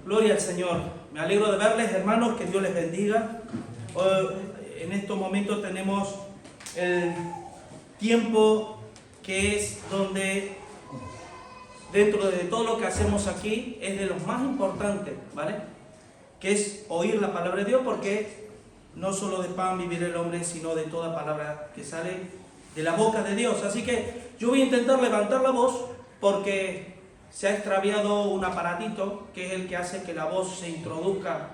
Gloria al Señor. Me alegro de verles, hermanos, que Dios les bendiga. En estos momentos tenemos el tiempo que es donde, dentro de todo lo que hacemos aquí, es de los más importantes, ¿vale? Que es oír la palabra de Dios, porque no solo de pan vivir el hombre, sino de toda palabra que sale de la boca de Dios. Así que yo voy a intentar levantar la voz, porque se ha extraviado un aparatito que es el que hace que la voz se introduzca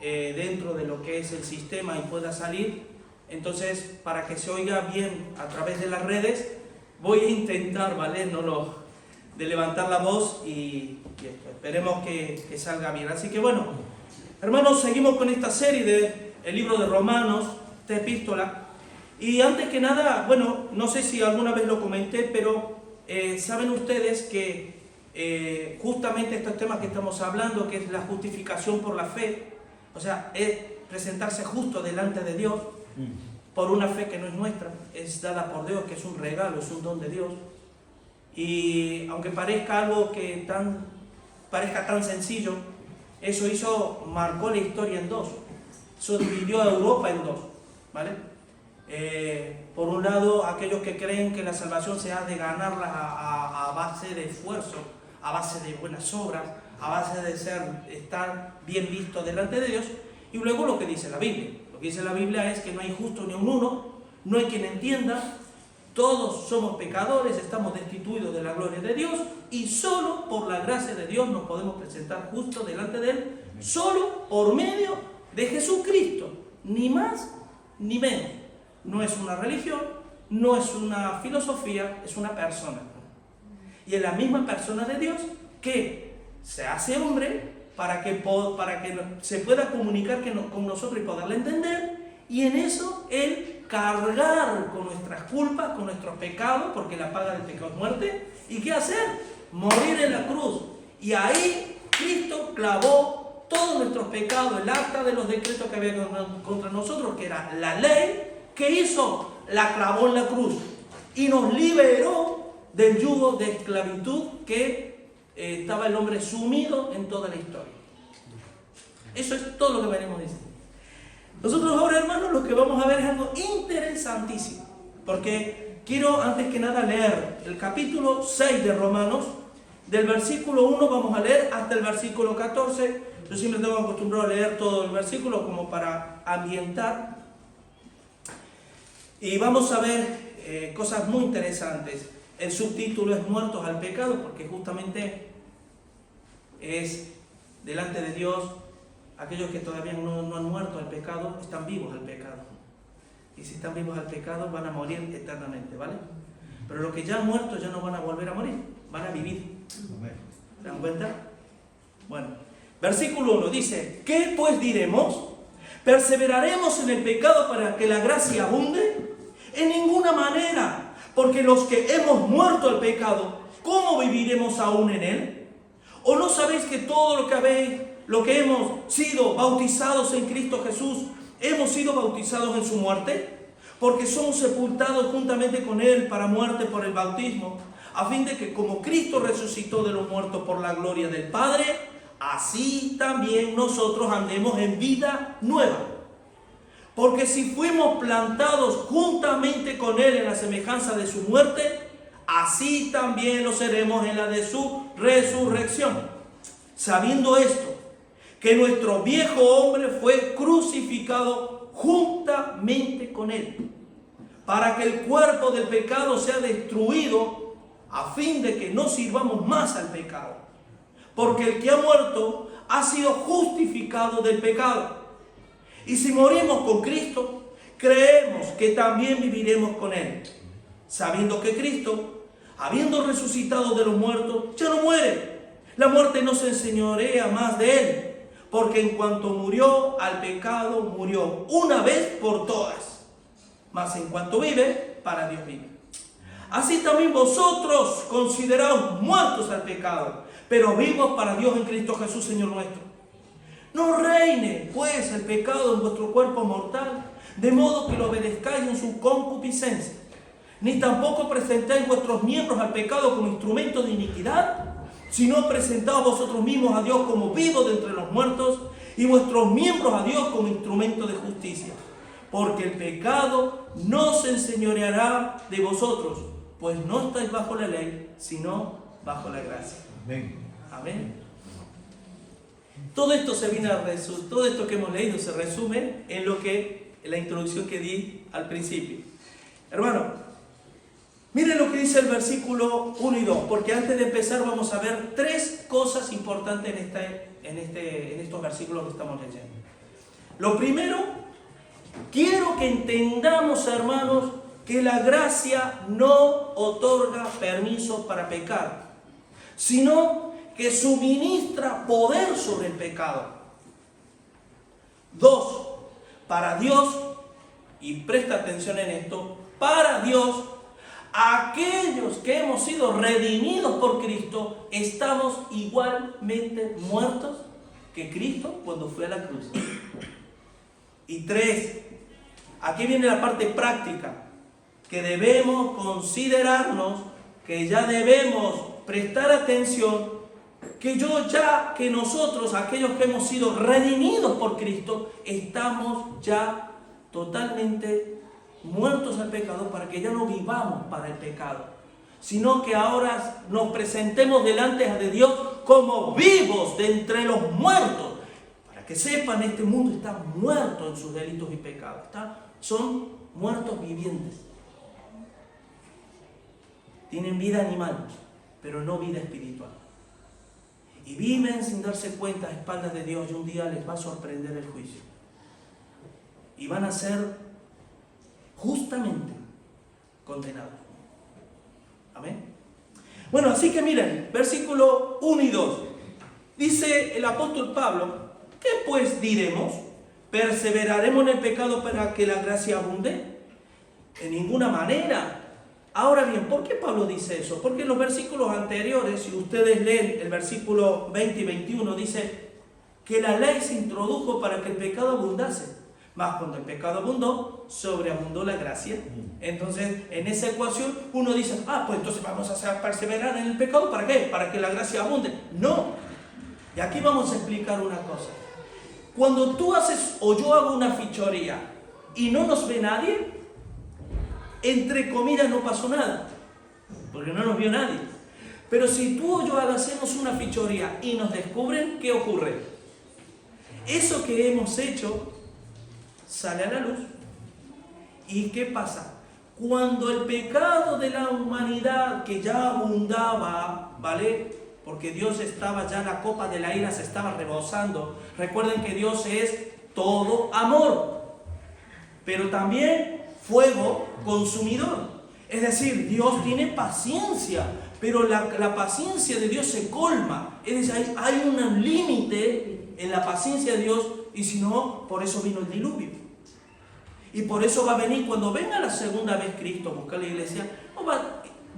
dentro de lo que es el sistema y pueda salir. Entonces, para que se oiga bien a través de las redes, voy a intentar, ¿vale? De levantar la voz y esperemos que salga bien. Así que bueno, hermanos, seguimos con esta serie del libro de Romanos, esta epístola. Y antes que nada, bueno, no sé si alguna vez lo comenté, pero saben ustedes que justamente estos temas que estamos hablando, que es la justificación por la fe, o sea, es presentarse justo delante de Dios por una fe que no es nuestra, es dada por Dios, que es un regalo, es un don de Dios. Y aunque parezca algo que parezca tan sencillo, eso marcó la historia en dos. Eso dividió a Europa en dos, ¿vale? Por un lado, aquellos que creen que la salvación se ha de ganarla a base de esfuerzo, a base de buenas obras, a base de estar bien visto delante de Dios. Y luego lo que dice la Biblia. Lo que dice la Biblia es que no hay justo ni un uno, no hay quien entienda, todos somos pecadores, estamos destituidos de la gloria de Dios, y solo por la gracia de Dios nos podemos presentar justo delante de Él, solo por medio de Jesucristo, ni más ni menos. No es una religión, no es una filosofía, es una persona. Y es la misma persona de Dios que se hace hombre para que se pueda comunicar con nosotros y poderle entender, y en eso Él cargar con nuestras culpas, con nuestros pecados, porque la paga del pecado es muerte. ¿Y qué hacer? Morir en la cruz. Y ahí Cristo clavó todos nuestros pecados, el acta de los decretos que había contra nosotros, que era la ley. ¿Qué hizo? La clavó en la cruz y nos liberó del yugo de esclavitud que estaba el hombre sumido en toda la historia. Eso es todo lo que venimos diciendo. Nosotros ahora, hermanos, lo que vamos a ver es algo interesantísimo, porque quiero antes que nada leer el capítulo 6 de Romanos, del versículo 1 vamos a leer hasta el versículo 14. Yo siempre tengo acostumbrado a leer todo el versículo como para ambientar. Y vamos a ver cosas muy interesantes. El subtítulo es Muertos al pecado, porque justamente es delante de Dios. Aquellos que todavía no han muerto al pecado, están vivos al pecado. Y si están vivos al pecado, van a morir eternamente, ¿vale? Pero los que ya han muerto ya no van a volver a morir, van a vivir. ¿Se dan cuenta? Bueno, versículo 1 dice: ¿qué pues diremos? ¿Perseveraremos en el pecado para que la gracia abunde? En ninguna manera, porque los que hemos muerto al pecado, ¿cómo viviremos aún en él? ¿O no sabéis que todo lo que hemos sido bautizados en Cristo Jesús, hemos sido bautizados en su muerte? Porque somos sepultados juntamente con Él para muerte por el bautismo, a fin de que como Cristo resucitó de los muertos por la gloria del Padre, así también nosotros andemos en vida nueva. Porque si fuimos plantados juntamente con Él en la semejanza de su muerte, así también lo seremos en la de su resurrección. Sabiendo esto, que nuestro viejo hombre fue crucificado juntamente con Él, para que el cuerpo del pecado sea destruido, a fin de que no sirvamos más al pecado. Porque el que ha muerto ha sido justificado del pecado. Y si morimos con Cristo, creemos que también viviremos con Él, sabiendo que Cristo, habiendo resucitado de los muertos, ya no muere. La muerte no se enseñorea más de Él, porque en cuanto murió al pecado, murió una vez por todas. Mas en cuanto vive, para Dios vive. Así también vosotros consideraos muertos al pecado, pero vivos para Dios en Cristo Jesús, Señor nuestro. No reine, pues, el pecado en vuestro cuerpo mortal, de modo que lo obedezcáis en su concupiscencia. Ni tampoco presentéis vuestros miembros al pecado como instrumento de iniquidad, sino presentaos vosotros mismos a Dios como vivos de entre los muertos y vuestros miembros a Dios como instrumento de justicia. Porque el pecado no se enseñoreará de vosotros, pues no estáis bajo la ley, sino bajo la gracia. Amén. Amén. Todo esto todo esto que hemos leído se resume en la introducción que di al principio. Hermano, miren lo que dice el versículo 1 y 2, porque antes de empezar vamos a ver tres cosas importantes en estos versículos que estamos leyendo. Lo primero, quiero que entendamos, hermanos, que la gracia no otorga permiso para pecar, sino que suministra poder sobre el pecado. 2, para Dios, y presta atención en esto, para Dios, aquellos que hemos sido redimidos por Cristo, estamos igualmente muertos que Cristo cuando fue a la cruz. Y 3, aquí viene la parte práctica, que debemos considerarnos, que ya debemos prestar atención, que nosotros, aquellos que hemos sido redimidos por Cristo, estamos ya totalmente muertos al pecado, para que ya no vivamos para el pecado, sino que ahora nos presentemos delante de Dios como vivos de entre los muertos. Para que sepan, este mundo está muerto en sus delitos y pecados. Son muertos vivientes. Tienen vida animal, pero no vida espiritual. Y viven sin darse cuenta a espaldas de Dios, y un día les va a sorprender el juicio. Y van a ser justamente condenados. Amén. Bueno, así que miren, versículo 1 y 2. Dice el apóstol Pablo, ¿qué pues diremos? ¿Perseveraremos en el pecado para que la gracia abunde? En ninguna manera. Ahora bien, ¿por qué Pablo dice eso? Porque en los versículos anteriores, si ustedes leen el versículo 20 y 21, dice que la ley se introdujo para que el pecado abundase. Mas cuando el pecado abundó, sobreabundó la gracia. Entonces, en esa ecuación, uno dice, pues entonces vamos a perseverar en el pecado, ¿para qué? Para que la gracia abunde. No. Y aquí vamos a explicar una cosa. Cuando tú haces o yo hago una fechoría y no nos ve nadie, entre comillas no pasó nada, porque no nos vio nadie. Pero si tú o yo hacemos una fechoría y nos descubren, ¿qué ocurre? Eso que hemos hecho sale a la luz. ¿Y qué pasa? Cuando el pecado de la humanidad, que ya abundaba, ¿vale? Porque Dios estaba ya, la copa de la ira se estaba rebosando. Recuerden que Dios es todo amor, pero también fuego consumidor. Es decir, Dios tiene paciencia, pero la paciencia de Dios se colma. Es decir, hay un límite en la paciencia de Dios, y si no, por eso vino el diluvio. Y por eso va a venir, cuando venga la segunda vez Cristo a buscar la iglesia,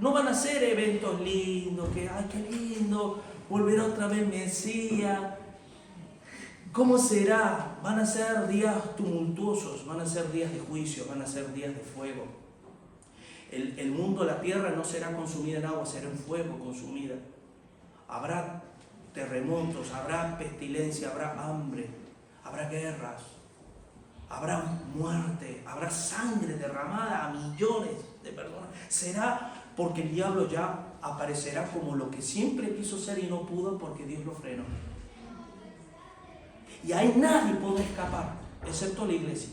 no van a ser eventos lindos, que ¡ay, qué lindo! Volverá otra vez Mesías. ¿Cómo será? Van a ser días tumultuosos, van a ser días de juicio, van a ser días de fuego. El mundo, la tierra no será consumida en agua, será en fuego consumida. Habrá terremotos, habrá pestilencia, habrá hambre, habrá guerras, habrá muerte, habrá sangre derramada a millones de personas. Será porque el diablo ya aparecerá como lo que siempre quiso ser y no pudo, porque Dios lo frenó. Y ahí nadie puede escapar, excepto la iglesia.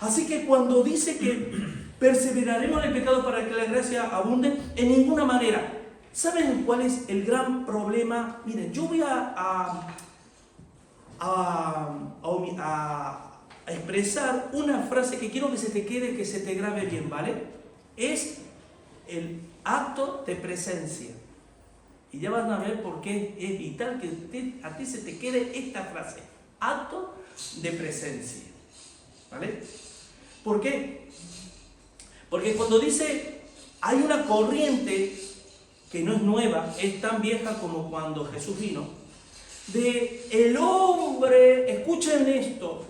Así que cuando dice que perseveraremos en el pecado para que la gracia abunde, en ninguna manera. ¿Saben cuál es el gran problema? Miren, yo voy a expresar una frase que quiero que se te quede, que se te grabe bien, ¿vale? Es el acto de presencia. Y ya van a ver por qué es vital que a ti se te quede esta frase. Acto de presencia. ¿Vale? ¿Por qué? Porque cuando dice, hay una corriente que no es nueva, es tan vieja como cuando Jesús vino, de el hombre, escuchen esto,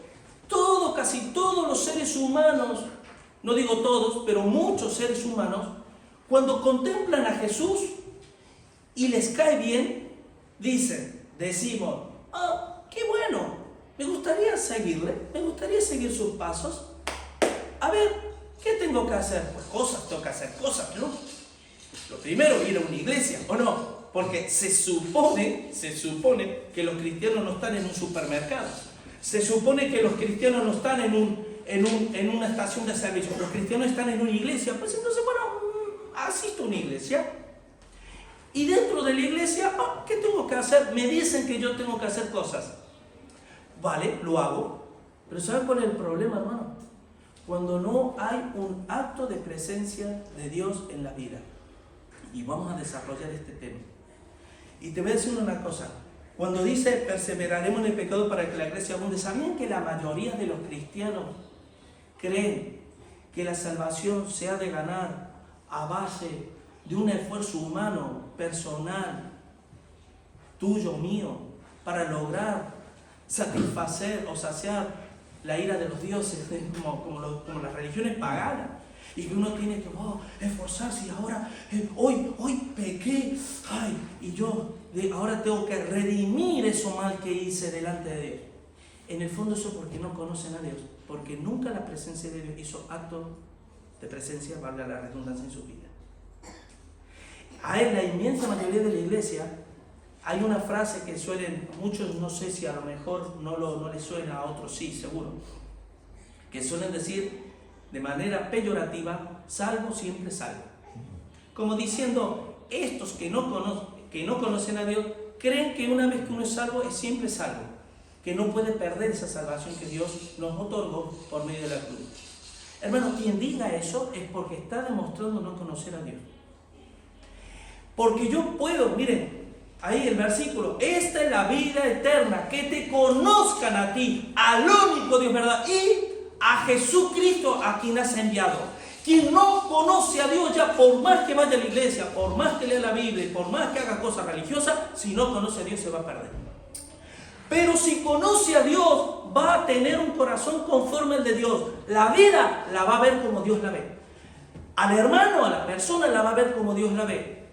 casi todos los seres humanos, no digo todos, pero muchos seres humanos, cuando contemplan a Jesús, y les cae bien, decimos, qué bueno, me gustaría seguirle, me gustaría seguir sus pasos. A ver, ¿qué tengo que hacer? Pues tengo que hacer cosas, ¿no? Lo primero, ir a una iglesia, ¿o no? Porque se supone que los cristianos no están en un supermercado. Se supone que los cristianos no están en una estación de servicio. Los cristianos están en una iglesia. Pues entonces, bueno, asisto a una iglesia. Y dentro de la iglesia, ¿qué tengo que hacer? Me dicen que yo tengo que hacer cosas. Vale, lo hago. Pero ¿saben cuál es el problema, hermano? Cuando no hay un acto de presencia de Dios en la vida. Y vamos a desarrollar este tema. Y te voy a decir una cosa. Cuando dice perseveraremos en el pecado para que la gracia abunde, ¿sabían que la mayoría de los cristianos creen que la salvación se ha de ganar a base de un esfuerzo humano, personal, tuyo, mío, para lograr satisfacer o saciar la ira de los dioses, como las religiones paganas? Y que uno tiene que esforzarse y ahora, hoy pequé, y yo ahora tengo que redimir eso mal que hice delante de Dios. En el fondo eso porque no conocen a Dios, porque nunca la presencia de Dios hizo acto de presencia, valga la redundancia, en su vida. En la inmensa mayoría de la iglesia hay una frase que muchos, no sé si a lo mejor no les suena, a otros sí, seguro, que suelen decir de manera peyorativa, salvo siempre salvo. Como diciendo, estos que no conocen a Dios, creen que una vez que uno es salvo, es siempre salvo, que no puede perder esa salvación que Dios nos otorgó por medio de la cruz. Hermano, quien diga eso es porque está demostrando no conocer a Dios. Porque yo puedo, miren, ahí el versículo, esta es la vida eterna, que te conozcan a ti, al único Dios, ¿verdad? Y a Jesucristo a quien has enviado. Quien no conoce a Dios, ya por más que vaya a la iglesia, por más que lea la Biblia y por más que haga cosas religiosas, si no conoce a Dios se va a perder. Pero si conoce a Dios, va a tener un corazón conforme al de Dios. La vida la va a ver como Dios la ve. Al hermano, a la persona la va a ver como Dios la ve.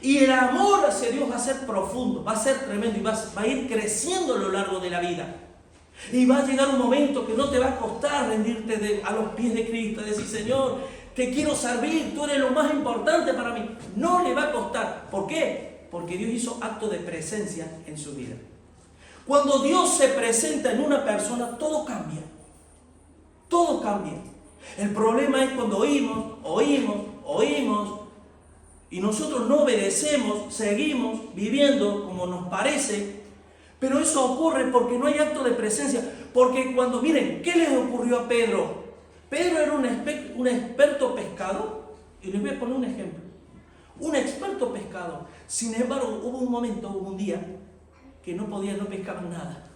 Y el amor hacia Dios va a ser profundo, va a ser tremendo y va a ir creciendo a lo largo de la vida. Y va a llegar un momento que no te va a costar rendirte a los pies de Cristo, decir, Señor, te quiero servir, tú eres lo más importante para mí. No le va a costar. ¿Por qué? Porque Dios hizo acto de presencia en su vida. Cuando Dios se presenta en una persona, todo cambia. Todo cambia. El problema es cuando oímos, y nosotros no obedecemos, seguimos viviendo como nos parece. Pero eso ocurre porque no hay acto de presencia. Porque miren, ¿qué les ocurrió a Pedro? Pedro era un experto pescador. Y les voy a poner un ejemplo. Un experto pescador. Sin embargo, hubo un día, que no pescaban nada.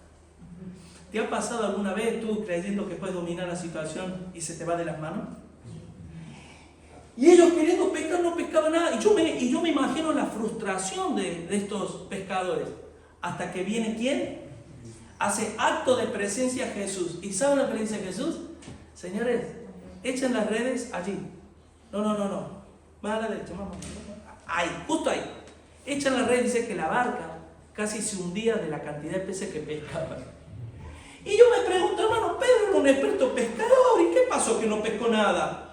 ¿Te ha pasado alguna vez tú creyendo que puedes dominar la situación y se te va de las manos? Y ellos queriendo pescar no pescaban nada. Y yo me imagino la frustración de estos pescadores. Hasta que viene ¿quién? Hace acto de presencia Jesús. ¿Y saben lo que le dice Jesús? Señores, echen las redes allí. No. Va a la derecha, vamos. Ahí, justo ahí. Echan las redes, dice que la barca casi se hundía de la cantidad de peces que pescaban. Y yo me pregunto, hermano, Pedro era un experto pescador. ¿Y qué pasó que no pescó nada?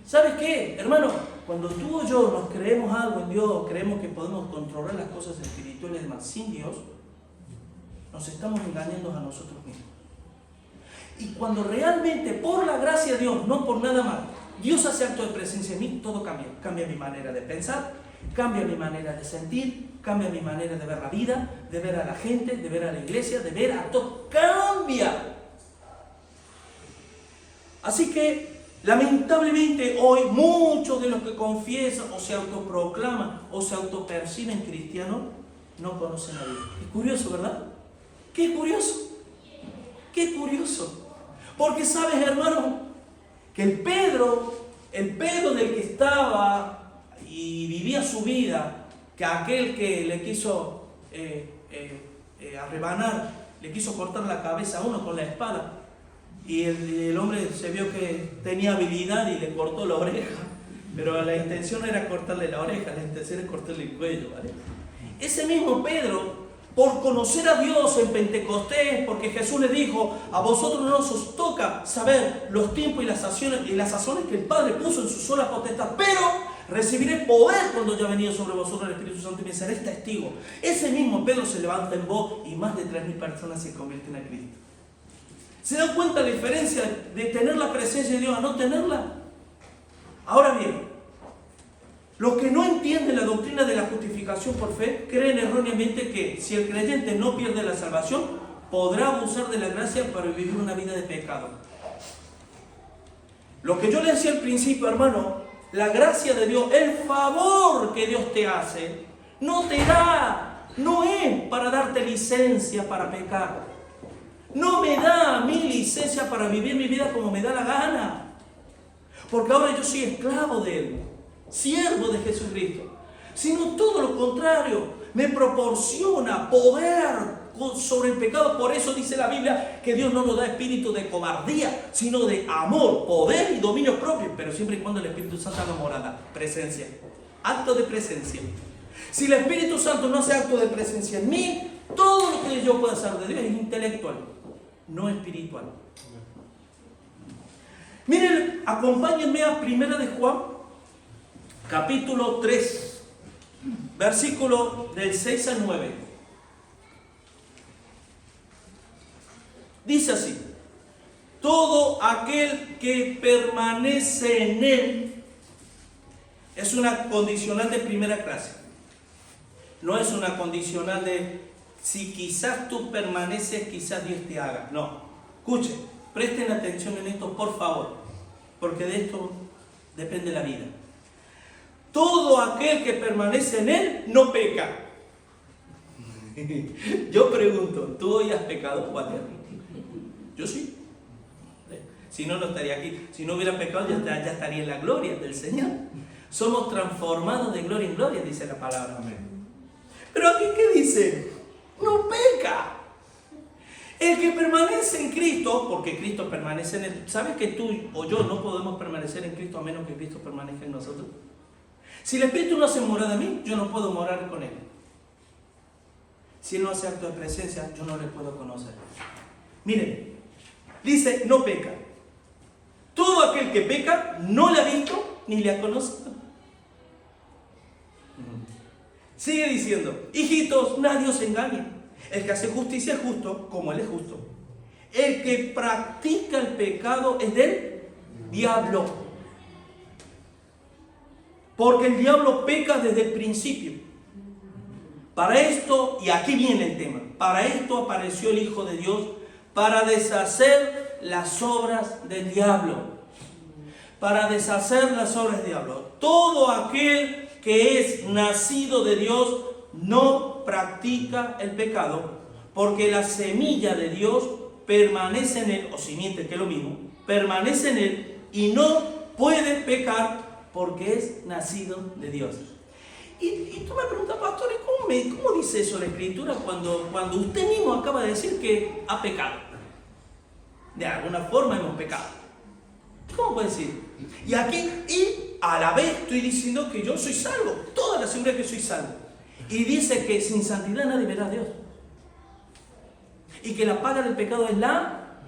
¿Sabes qué, hermano? Cuando tú o yo nos creemos algo en Dios, creemos que podemos controlar las cosas espirituales demás sin Dios, nos estamos engañando a nosotros mismos. Y cuando realmente, por la gracia de Dios, no por nada más, Dios hace acto de presencia en mí, todo cambia. Cambia mi manera de pensar, cambia mi manera de sentir, cambia mi manera de ver la vida, de ver a la gente, de ver a la iglesia, de ver a todo. ¡Cambia! Así que, lamentablemente hoy muchos de los que confiesan o se autoproclaman o se autoperciben cristianos no conocen a Dios. Es curioso, ¿verdad? ¡Qué curioso! ¡Qué curioso! Porque sabes, hermano, que el Pedro del que estaba y vivía su vida, que aquel que le quiso arrebanar, le quiso cortar la cabeza a uno con la espada, y el hombre se vio que tenía habilidad y le cortó la oreja. Pero la intención no era cortarle la oreja, la intención era cortarle el cuello, ¿vale? Ese mismo Pedro, por conocer a Dios en Pentecostés, porque Jesús le dijo, a vosotros no os toca saber los tiempos y las sazones que el Padre puso en su sola potestad, pero recibiré poder cuando haya venido sobre vosotros el Espíritu Santo y me seréis testigos. Ese mismo Pedro se levanta en voz y más de 3.000 personas se convierten a Cristo. ¿Se dan cuenta la diferencia de tener la presencia de Dios a no tenerla? Ahora bien, los que no entienden la doctrina de la justificación por fe creen erróneamente que si el creyente no pierde la salvación, podrá abusar de la gracia para vivir una vida de pecado. Lo que yo le decía al principio, hermano, la gracia de Dios, el favor que Dios te hace, no te da, no es para darte licencia para pecar. No me da a mí licencia para vivir mi vida como me da la gana. Porque ahora yo soy esclavo de Él, siervo de Jesucristo. Sino todo lo contrario, me proporciona poder sobre el pecado. Por eso dice la Biblia que Dios no nos da espíritu de cobardía, sino de amor, poder y dominio propio. Pero siempre y cuando el Espíritu Santo haga morada, presencia, acto de presencia. Si el Espíritu Santo no hace acto de presencia en mí, todo lo que yo pueda hacer de Dios es intelectual, no espiritual. Miren, acompáñenme a 1 de Juan, capítulo 3, versículo del 6 al 9. Dice así: todo aquel que permanece en Él, es una condicional de primera clase. No es una condicional de si quizás tú permaneces, quizás Dios te haga. No. Escuchen, presten atención en esto, por favor, porque de esto depende la vida. Todo aquel que permanece en Él no peca. Yo pregunto, ¿tú hoy has pecado, Walter? Yo sí. Si no, no estaría aquí. Si no hubiera pecado, ya estaría en la gloria del Señor. Somos transformados de gloria en gloria, dice la palabra. Amén. Pero aquí, ¿qué dice? No peca. El que permanece en Cristo, porque Cristo permanece en él. ¿Sabes que tú o yo no podemos permanecer en Cristo a menos que Cristo permanezca en nosotros? Si el Espíritu no hace morada en mí, yo no puedo morar con Él. Si Él no hace acto de presencia, yo no le puedo conocer. Miren, dice, no peca. Todo aquel que peca no le ha visto ni le ha conocido. Sigue diciendo, hijitos, nadie os engañe. El que hace justicia es justo, como Él es justo. El que practica el pecado es del diablo. Porque el diablo peca desde el principio. Para esto, y aquí viene el tema, para esto apareció el Hijo de Dios, para deshacer las obras del diablo. Para deshacer las obras del diablo. Todo aquel que es nacido de Dios no practica el pecado, porque la semilla de Dios permanece en él, o simiente, que es lo mismo, permanece en él y no puede pecar porque es nacido de Dios. Y tú me preguntas, pastor, ¿cómo dice eso la Escritura cuando usted mismo acaba de decir que ha pecado? De alguna forma hemos pecado. ¿Cómo puede decir? Y a la vez estoy diciendo que yo soy salvo, toda la seguridad que soy salvo. Y dice que sin santidad nadie verá a Dios. Y que la paga del pecado es la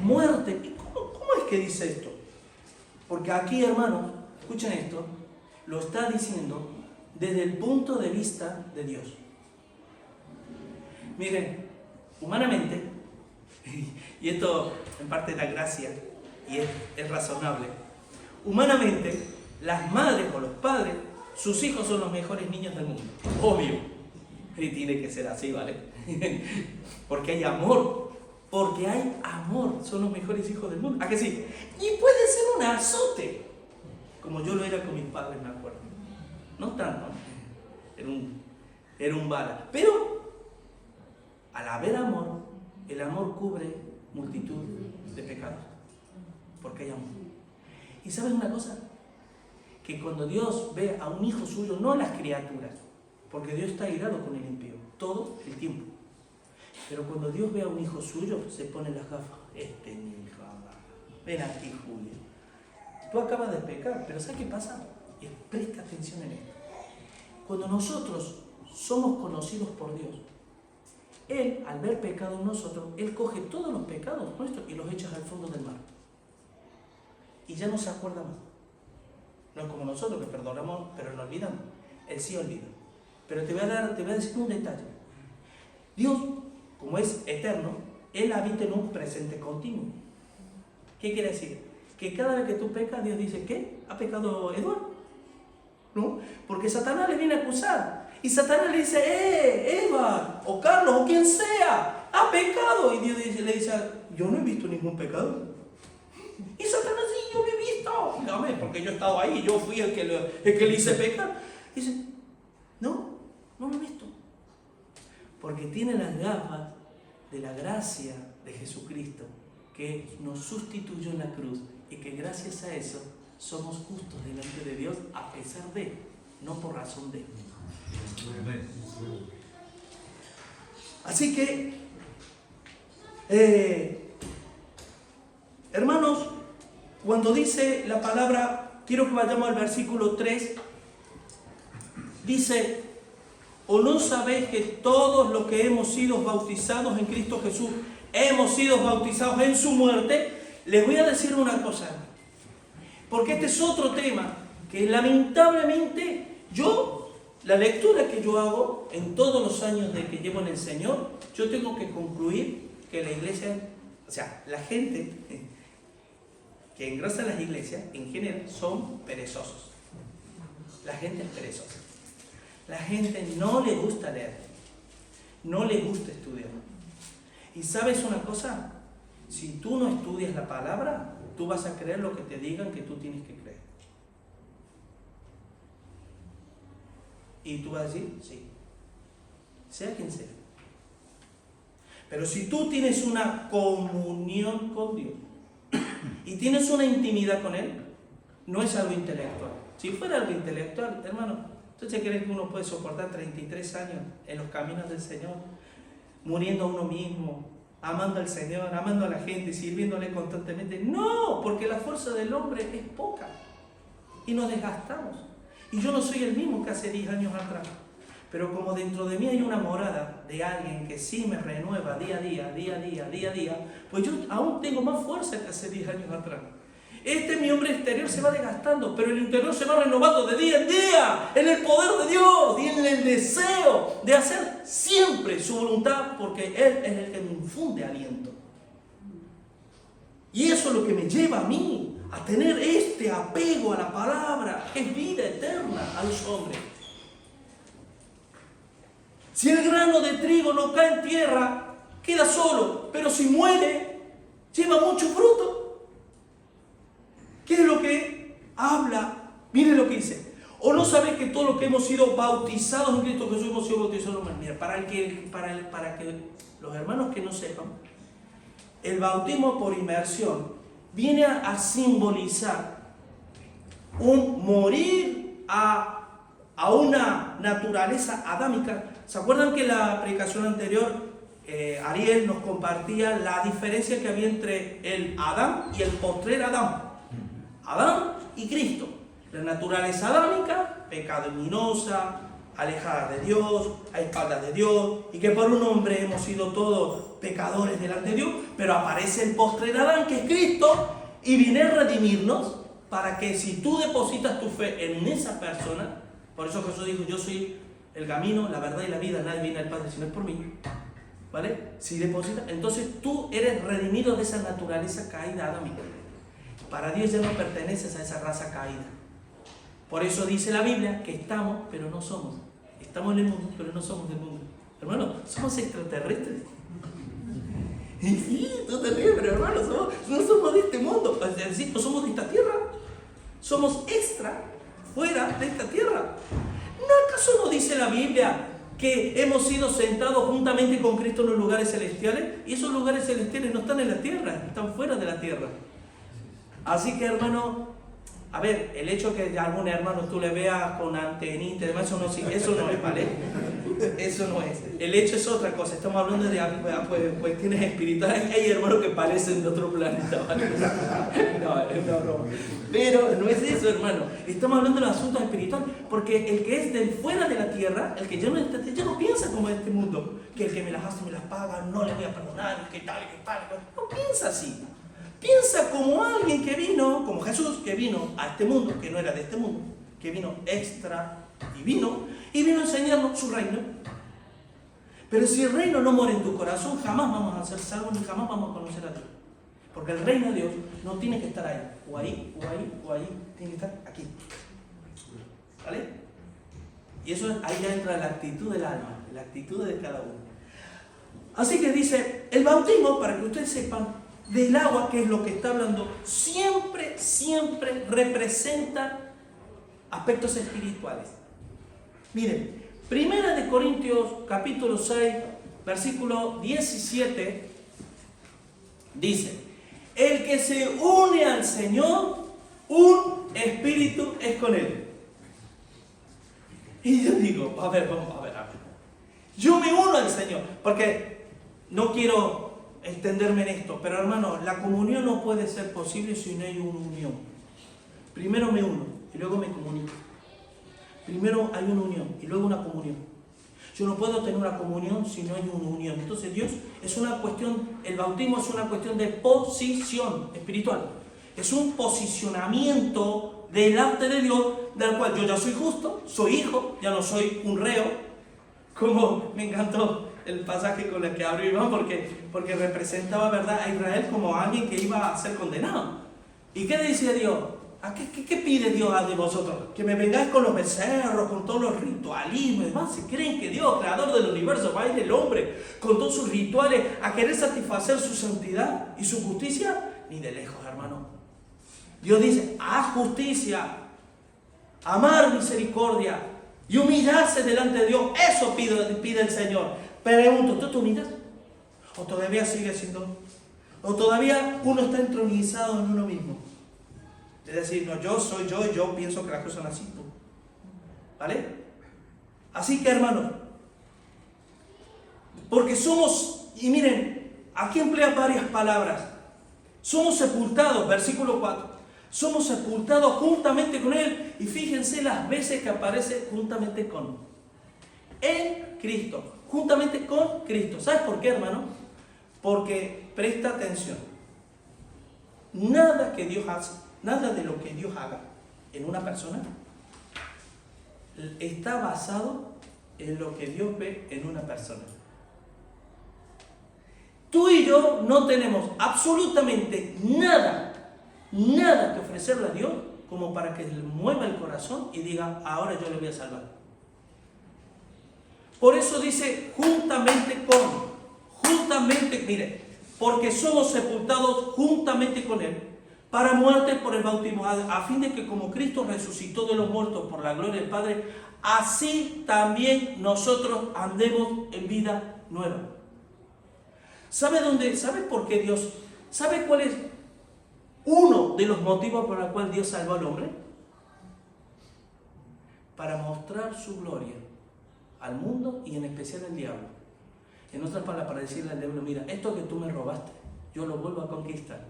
muerte. ¿Y cómo es que dice esto? Porque aquí, hermanos, escuchen esto, lo está diciendo desde el punto de vista de Dios. Miren, humanamente, y esto en parte es la gracia, y es razonable, humanamente, las madres o los padres, sus hijos son los mejores niños del mundo. Obvio. Y tiene que ser así, ¿vale? Porque hay amor. Porque hay amor. Son los mejores hijos del mundo. ¿A que sí? Y puede ser un azote. Como yo lo era con mis padres, me acuerdo. No tanto. Era un bala. Pero, al haber amor, el amor cubre multitud de pecados. Porque hay amor. ¿Y sabes una cosa? Que cuando Dios ve a un hijo suyo, no a las criaturas, porque Dios está airado con el impío, todo el tiempo. Pero cuando Dios ve a un hijo suyo, se pone las gafas. Este mi hijo, ven aquí, Julio. Tú acabas de pecar, pero ¿sabes qué pasa? Y presta atención en esto. Cuando nosotros somos conocidos por Dios, Él, al ver pecado en nosotros, Él coge todos los pecados nuestros y los echa al fondo del mar. Y ya no se acuerda más. No es como nosotros que perdonamos, pero no olvidamos. Él sí olvida. Pero te voy a decir un detalle. Dios, como es eterno, Él habita en un presente continuo. ¿Qué quiere decir? Que cada vez que tú pecas, Dios dice, ¿qué? ¿Ha pecado Eduardo? ¿No? Porque Satanás le viene a acusar. Y Satanás le dice, Eva, o Carlos, o quien sea, ha pecado. Y Dios le dice, yo no he visto ningún pecado. Y Satanás, sí, yo lo he visto. Dígame, porque yo he estado ahí, yo fui el que le hice pecar. Y dice, no lo he visto. Porque tiene las gafas de la gracia de Jesucristo, que nos sustituyó en la cruz, y que gracias a eso somos justos delante de Dios a pesar de, no por razón de. Así que, hermanos, cuando dice la palabra, quiero que vayamos al versículo 3, dice, ¿o no sabéis que todos los que hemos sido bautizados en Cristo Jesús, hemos sido bautizados en su muerte? Les voy a decir una cosa, porque este es otro tema que lamentablemente la lectura que yo hago en todos los años de que llevo en el Señor, yo tengo que concluir que la iglesia, o sea, la gente que ingresa a las iglesias en general son perezosos. La gente es perezosa. La gente no le gusta leer, no le gusta estudiar. Y ¿sabes una cosa? Si tú no estudias la palabra, tú vas a creer lo que te digan que tú tienes que creer. Y tú vas a decir, sí, sea quien sea. Pero si tú tienes una comunión con Dios y tienes una intimidad con Él, no es algo intelectual. Si fuera algo intelectual, hermano, ¿entonces crees que uno puede soportar 33 años en los caminos del Señor, muriendo a uno mismo, amando al Señor, amando a la gente, sirviéndole constantemente? No, porque la fuerza del hombre es poca y nos desgastamos. Y yo no soy el mismo que hace 10 años atrás, pero como dentro de mí hay una morada de alguien que sí me renueva día a día, pues yo aún tengo más fuerza que hace 10 años atrás. Mi hombre exterior se va desgastando, pero el interior se va renovando de día en día, en el poder de Dios y en el deseo de hacer siempre su voluntad, porque Él es el que me infunde aliento. Y eso es lo que me lleva a mí a tener este apego a la palabra, que es vida eterna a los hombres. Si el grano de trigo no cae en tierra, queda solo, pero si muere, lleva mucho fruto. ¿Qué es lo que habla? Miren lo que dice. ¿O no sabéis que todos los que hemos sido bautizados en Cristo Jesús hemos sido bautizados en Mira, para que los hermanos que no sepan, el bautismo por inmersión viene a simbolizar un morir a una naturaleza adámica. ¿Se acuerdan que en la predicación anterior Ariel nos compartía la diferencia que había entre el Adán y el postrer Adán? Adán y Cristo. La naturaleza adámica, pecaminosa, alejada de Dios, a espaldas de Dios, y que por un hombre hemos sido todos pecadores delante de Dios, pero aparece el postrer Adán, que es Cristo, y viene a redimirnos para que si tú depositas tu fe en esa persona, por eso Jesús dijo, yo soy el camino, la verdad y la vida, nadie viene al Padre si no es por mí, ¿vale? Si depositas, entonces tú eres redimido de esa naturaleza caída adámica. Para Dios ya no perteneces a esa raza caída. Por eso dice la Biblia que estamos, pero no somos. Estamos en el mundo, pero no somos del mundo. Hermano, somos extraterrestres. Sí, tú te ríes, pero hermano, no somos de este mundo. Es decir, no somos de esta tierra. Somos extra, fuera de esta tierra. ¿No acaso no dice la Biblia que hemos sido sentados juntamente con Cristo en los lugares celestiales? Y esos lugares celestiales no están en la tierra, están fuera de la tierra. Así que, hermano, a ver, el hecho que a algún hermano tú le veas con antenita y demás, eso no es, ¿vale? Eso no es. El hecho es otra cosa. Estamos hablando de cuestiones espirituales. Hay hermanos que parecen de otro planeta, ¿vale? No, es una broma. Pero no es eso, hermano. Estamos hablando de los asuntos espirituales. Porque el que es del fuera de la tierra, el que ya no piensa como en este mundo. Que el que me las hace me las paga, no le voy a perdonar, que tal, que tal. No piensa así. Piensa como alguien que vino, como Jesús, que vino a este mundo, que no era de este mundo, que vino extra divino, y vino a enseñarnos su reino. Pero si el reino no muere en tu corazón, jamás vamos a ser salvos ni jamás vamos a conocer a Dios. Porque el reino de Dios no tiene que estar ahí, o ahí, o ahí, o ahí, tiene que estar aquí. ¿Vale? Y eso ahí ya entra la actitud del alma, la actitud de cada uno. Así que dice, el bautismo, para que ustedes sepan, del agua, que es lo que está hablando, siempre representa aspectos espirituales. Miren, 1 Corintios capítulo 6, versículo 17, dice, el que se une al Señor, un espíritu es con él. Y yo digo, a ver. Yo me uno al Señor, porque no quiero extenderme en esto, pero hermano, la comunión no puede ser posible si no hay una unión. Primero me uno y luego me comunico. Primero hay una unión y luego una comunión. Yo no puedo tener una comunión si no hay una unión. Entonces Dios es una cuestión, el bautismo es una cuestión de posición espiritual. Es un posicionamiento delante de Dios, del cual yo ya soy justo, soy hijo, ya no soy un reo, como me encantó el pasaje con el que abrió Iván, porque representaba, ¿verdad?, a Israel como alguien que iba a ser condenado. ¿Y qué decía Dios? ¿Qué pide Dios de vosotros? Que me vengáis con los becerros, con todos los ritualismos y demás. ¿Se creen que Dios, creador del universo, va a ir del hombre con todos sus rituales a querer satisfacer su santidad y su justicia? Ni de lejos, hermano. Dios dice, haz justicia, amar misericordia y humillarse delante de Dios. Eso pide el Señor. Pregunto, ¿tú te humillas? ¿O todavía sigue siendo? ¿O todavía uno está entronizado en uno mismo? Es decir, no, yo soy yo y yo pienso que las cosas son así. ¿Vale? Así que, hermanos, porque somos, y miren, aquí emplea varias palabras. Somos sepultados, versículo 4. Somos sepultados juntamente con Él. Y fíjense las veces que aparece juntamente con. En Cristo. Juntamente con Cristo. ¿Sabes por qué, hermano? Porque presta atención. Nada que Dios hace, nada de lo que Dios haga en una persona está basado en lo que Dios ve en una persona. Tú y yo no tenemos absolutamente nada que ofrecerle a Dios como para que le mueva el corazón y diga, ahora yo le voy a salvar. Por eso dice mire, porque somos sepultados juntamente con Él para muerte por el bautismo, a fin de que como Cristo resucitó de los muertos por la gloria del Padre, así también nosotros andemos en vida nueva. ¿Sabe por qué Dios? ¿Sabe cuál es uno de los motivos por el cual Dios salvó al hombre? Para mostrar su gloria al mundo y en especial al diablo. En otras palabras, para decirle al diablo, mira, esto que tú me robaste, yo lo vuelvo a conquistar.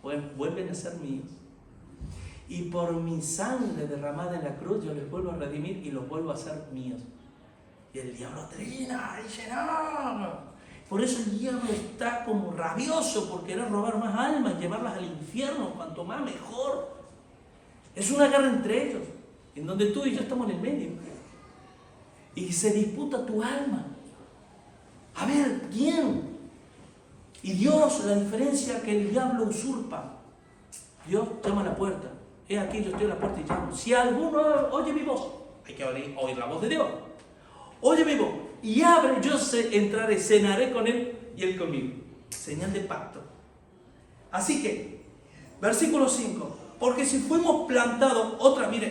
Pues vuelven a ser míos. Y por mi sangre derramada en la cruz, yo les vuelvo a redimir y los vuelvo a hacer míos. Y el diablo trina, dice, no. Por eso el diablo está como rabioso por querer robar más almas, llevarlas al infierno, cuanto más mejor. Es una guerra entre ellos, en donde tú y yo estamos en el medio. Y se disputa tu alma. A ver, ¿quién? Y Dios, la diferencia que el diablo usurpa. Dios llama a la puerta. He aquí, yo estoy a la puerta y llamo. Si alguno oye mi voz, hay que oír la voz de Dios. Oye mi voz y abre, yo entraré, cenaré con él y él conmigo. Señal de pacto. Así que, versículo 5. Porque si fuimos plantados,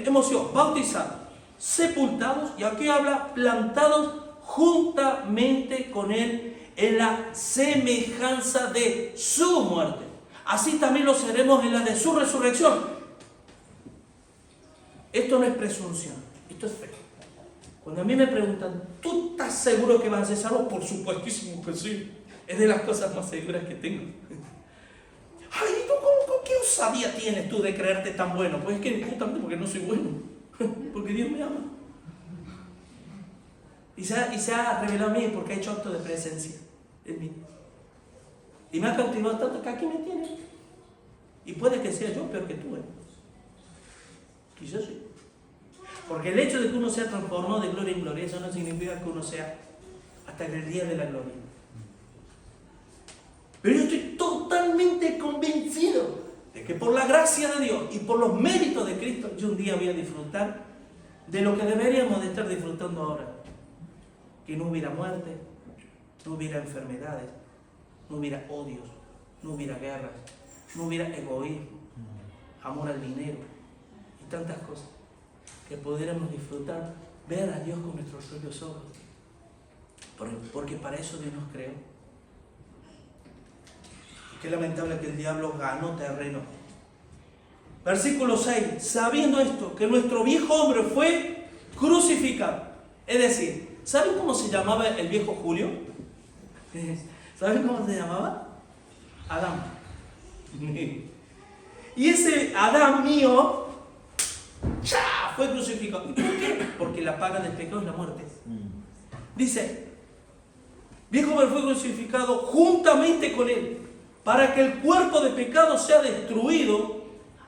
hemos sido bautizados, sepultados, y aquí habla plantados juntamente con Él en la semejanza de su muerte. Así también lo seremos en la de su resurrección. Esto no es presunción, esto es fe. Cuando a mí me preguntan, ¿tú estás seguro que vas a ser salvo? Por supuestísimo que sí. Es de las cosas más seguras que tengo. Ay, ¿tú qué osadía tienes tú de creerte tan bueno? Pues es que justamente porque no soy bueno. Porque Dios me ama. Y se ha revelado a mí porque ha hecho acto de presencia en mí. Y me ha cautivado tanto que aquí me tiene. Y puede que sea yo peor que tú, ¿eh? Quizás sí. Porque el hecho de que uno sea transformado de gloria en gloria, eso no significa que uno sea hasta el día de la gloria. Pero yo estoy totalmente convencido de que por la gracia de Dios y por los méritos de Cristo, yo un día voy a disfrutar de lo que deberíamos de estar disfrutando ahora. Que no hubiera muerte, no hubiera enfermedades, no hubiera odios, no hubiera guerras, no hubiera egoísmo, amor al dinero y tantas cosas. Que pudiéramos disfrutar, ver a Dios con nuestros propios ojos. Porque para eso Dios nos creó. Qué lamentable que el diablo ganó terreno. Versículo 6. Sabiendo esto, que nuestro viejo hombre fue crucificado. Es decir, ¿saben cómo se llamaba el viejo Julio? ¿Saben cómo se llamaba? Adán. Y ese Adán mío fue crucificado. ¿Y por qué? Porque la paga del pecado es la muerte. Dice, viejo hombre fue crucificado juntamente con él, para que el cuerpo de pecado sea destruido,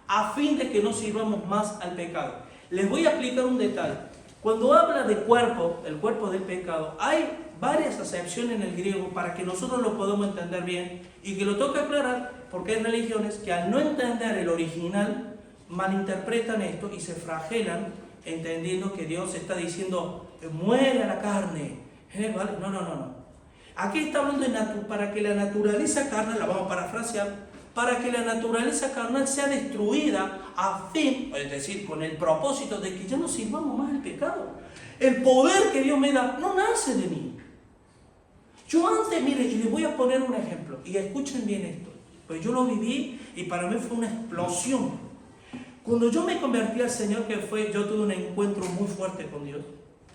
a fin de que no sirvamos más al pecado. Les voy a explicar un detalle. Cuando habla de cuerpo, el cuerpo del pecado, hay varias acepciones en el griego para que nosotros lo podamos entender bien, y que lo toca aclarar porque hay religiones que al no entender el original malinterpretan esto y se flagelan entendiendo que Dios está diciendo muere a la carne. ¿Vale? No. Aquí está hablando para que la naturaleza carnal, la vamos a parafrasear, para que la naturaleza carnal sea destruida a fin, es decir, con el propósito de que ya no sirvamos más el pecado. El poder que Dios me da no nace de mí. Yo antes, mire, y les voy a poner un ejemplo, y escuchen bien esto, pues yo lo viví y para mí fue una explosión. Cuando yo me convertí al Señor, yo tuve un encuentro muy fuerte con Dios.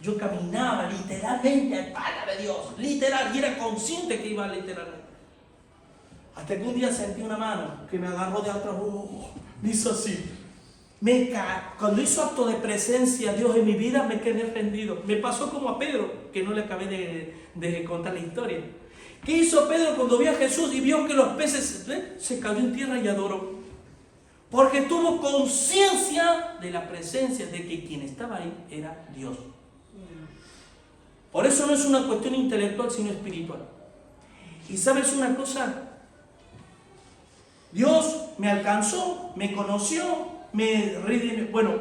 Yo caminaba literalmente al Padre de Dios, literal, y era consciente que iba literalmente. Hasta que un día sentí una mano que me agarró de atrás, me hizo así. Cuando hizo acto de presencia Dios en mi vida, me quedé rendido. Me pasó como a Pedro, que no le acabé de contar la historia. ¿Qué hizo Pedro cuando vio a Jesús y vio que los peces se cayó en tierra y adoró? Porque tuvo conciencia de la presencia de que quien estaba ahí era Dios. Por eso no es una cuestión intelectual, sino espiritual. Y ¿sabes una cosa? Dios me alcanzó, me conoció, bueno,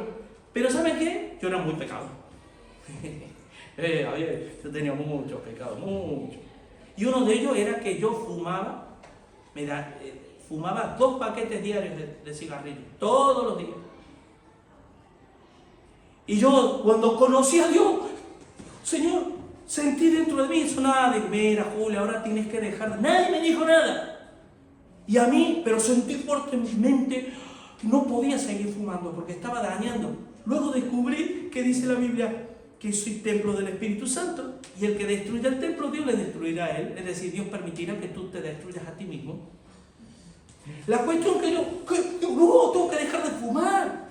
pero ¿saben qué? Yo era muy pecado. Yo tenía muchos pecados, muchos. Y uno de ellos era que yo fumaba, fumaba 2 paquetes diarios de cigarrillos, todos los días. Y yo, cuando conocí a Dios, Señor, sentí dentro de mí eso, nada de, mira, Julio, ahora tienes que dejar. Nadie me dijo nada. Y a mí, pero sentí fuertemente, no podía seguir fumando porque estaba dañando. Luego descubrí que dice la Biblia que soy templo del Espíritu Santo, y el que destruya el templo, Dios le destruirá a él. Es decir, Dios permitirá que tú te destruyas a ti mismo. La cuestión que yo no, tengo que dejar de fumar,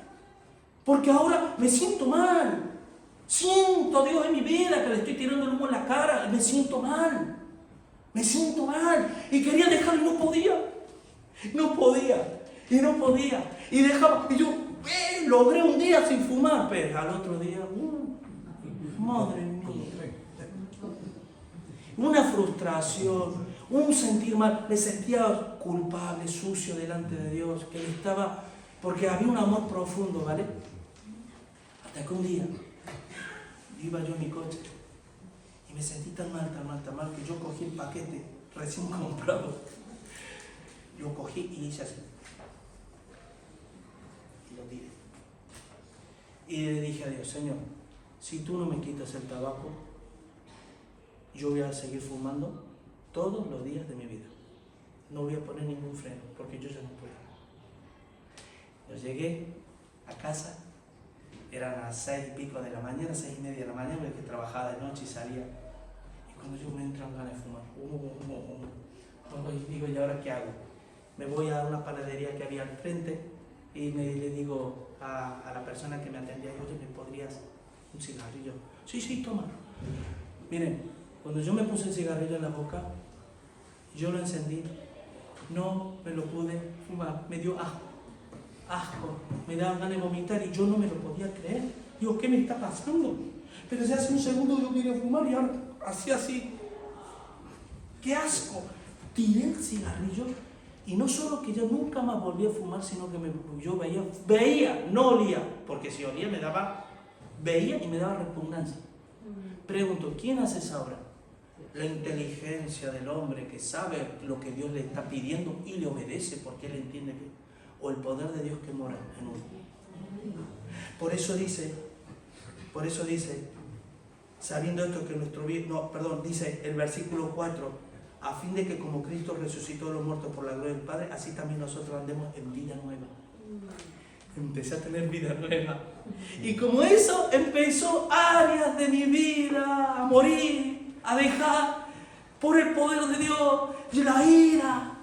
porque ahora me siento mal. Siento a Dios en mi vida que le estoy tirando el humo en la cara, y me siento mal. Y quería dejarlo y no podía. Y dejaba, y yo logré un día sin fumar, pero al otro día, madre mía, una frustración, un sentir mal, me sentía culpable, sucio delante de Dios, que le estaba, porque había un amor profundo, ¿vale? Hasta que un día, iba yo en mi coche, y me sentí tan mal, que yo cogí el paquete recién comprado. Lo cogí y hice así. Y lo tiré. Y le dije a Dios, Señor, si tú no me quitas el tabaco, yo voy a seguir fumando todos los días de mi vida. No voy a poner ningún freno, porque yo ya no puedo. Yo llegué a casa Eran a las 6:00 de la mañana, 6:30 de la mañana, porque trabajaba de noche y salía. Y cuando yo me entran ganas de fumar, y digo, ¿y ahora qué hago? Me voy a una panadería que había al frente y le digo a la persona que me atendía, oye, ¿me podrías un cigarrillo? Sí, toma. Miren, cuando yo me puse el cigarrillo en la boca, yo lo encendí, no me lo pude fumar, me dio asco, me daban ganas de vomitar y yo no me lo podía creer. Digo, ¿qué me está pasando? Pero si hace un segundo yo quería fumar y ahora hacía así. ¡Qué asco! Tiré el cigarrillo y no solo que yo nunca más volví a fumar, sino que yo veía, no olía, porque si olía veía y me daba repugnancia. Pregunto, ¿quién hace esa obra? La inteligencia del hombre que sabe lo que Dios le está pidiendo y le obedece porque él entiende que, o el poder de Dios que mora en uno. Por eso dice, sabiendo esto que dice el versículo 4, a fin de que como Cristo resucitó a los muertos por la gloria del Padre, así también nosotros andemos en vida nueva. Empecé a tener vida nueva. Y como eso, empezó áreas de mi vida a morir, a dejar, por el poder de Dios, y la ira.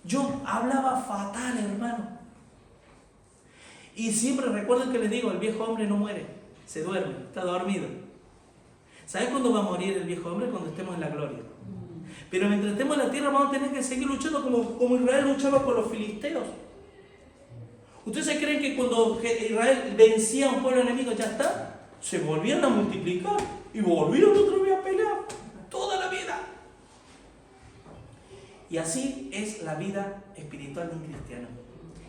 Yo hablaba fatal, hermano. Y siempre recuerden que les digo, el viejo hombre no muere, se duerme, está dormido. ¿Sabes cuándo va a morir el viejo hombre? Cuando estemos en la gloria. Pero mientras estemos en la tierra vamos a tener que seguir luchando como Israel luchaba con los filisteos. ¿Ustedes se creen que cuando Israel vencía a un pueblo enemigo ya está? Se volvían a multiplicar y volvían otra vez a pelear toda la vida. Y así es la vida espiritual de un cristiano,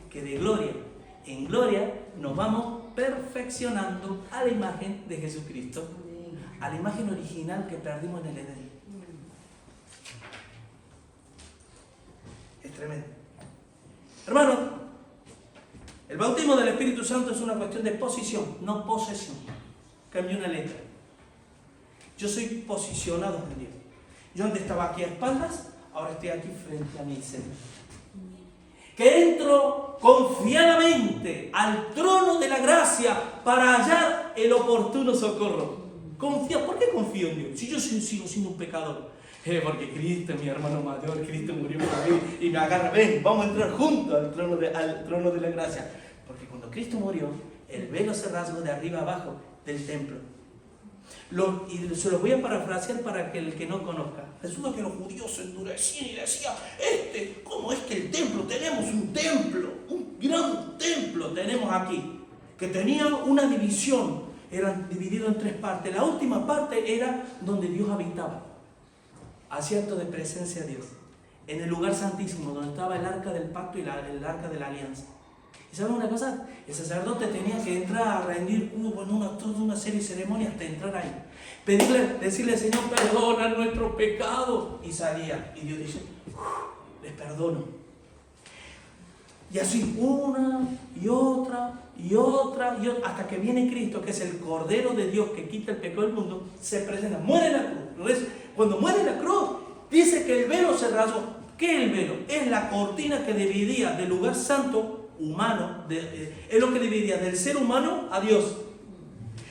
que de gloria en gloria nos vamos perfeccionando a la imagen de Jesucristo, a la imagen original que perdimos en el Edén. Es tremendo. Hermano, el bautismo del Espíritu Santo es una cuestión de posición, no posesión. Cambié una letra. Yo soy posicionado en Dios. Yo antes estaba aquí a espaldas, ahora estoy aquí frente a mi Señor. Que entro confiadamente al trono de la gracia para hallar el oportuno socorro. Confía. ¿Por qué confío en Dios? Si yo sigo siendo un pecador. Porque Cristo es mi hermano mayor, Cristo murió por mí y me agarra, ven, vamos a entrar juntos al trono de la gracia. Porque cuando Cristo murió, el velo se rasgó de arriba abajo del templo. Y se los voy a parafrasear para que el que no conozca. Resulta que los judíos se endurecían y decían, ¿cómo es que el templo? Tenemos un templo, un gran templo tenemos aquí, que tenía una división, eran divididos en 3 partes. La última parte era donde Dios habitaba, asiento de presencia de Dios, en el lugar santísimo, donde estaba el arca del pacto y el arca de la alianza. ¿Y saben una cosa? El sacerdote tenía que entrar a rendir toda una serie de ceremonias hasta entrar ahí. Decirle, Señor, perdona nuestro pecado. Y salía. Y Dios dice, les perdono. Y así una y otra, hasta que viene Cristo, que es el Cordero de Dios que quita el pecado del mundo, se presenta, muere en la cruz. Cuando muere en la cruz, dice que el velo se rasgó. ¿Qué es el velo? Es la cortina que dividía del lugar santo humano, es lo que dividía del ser humano a Dios.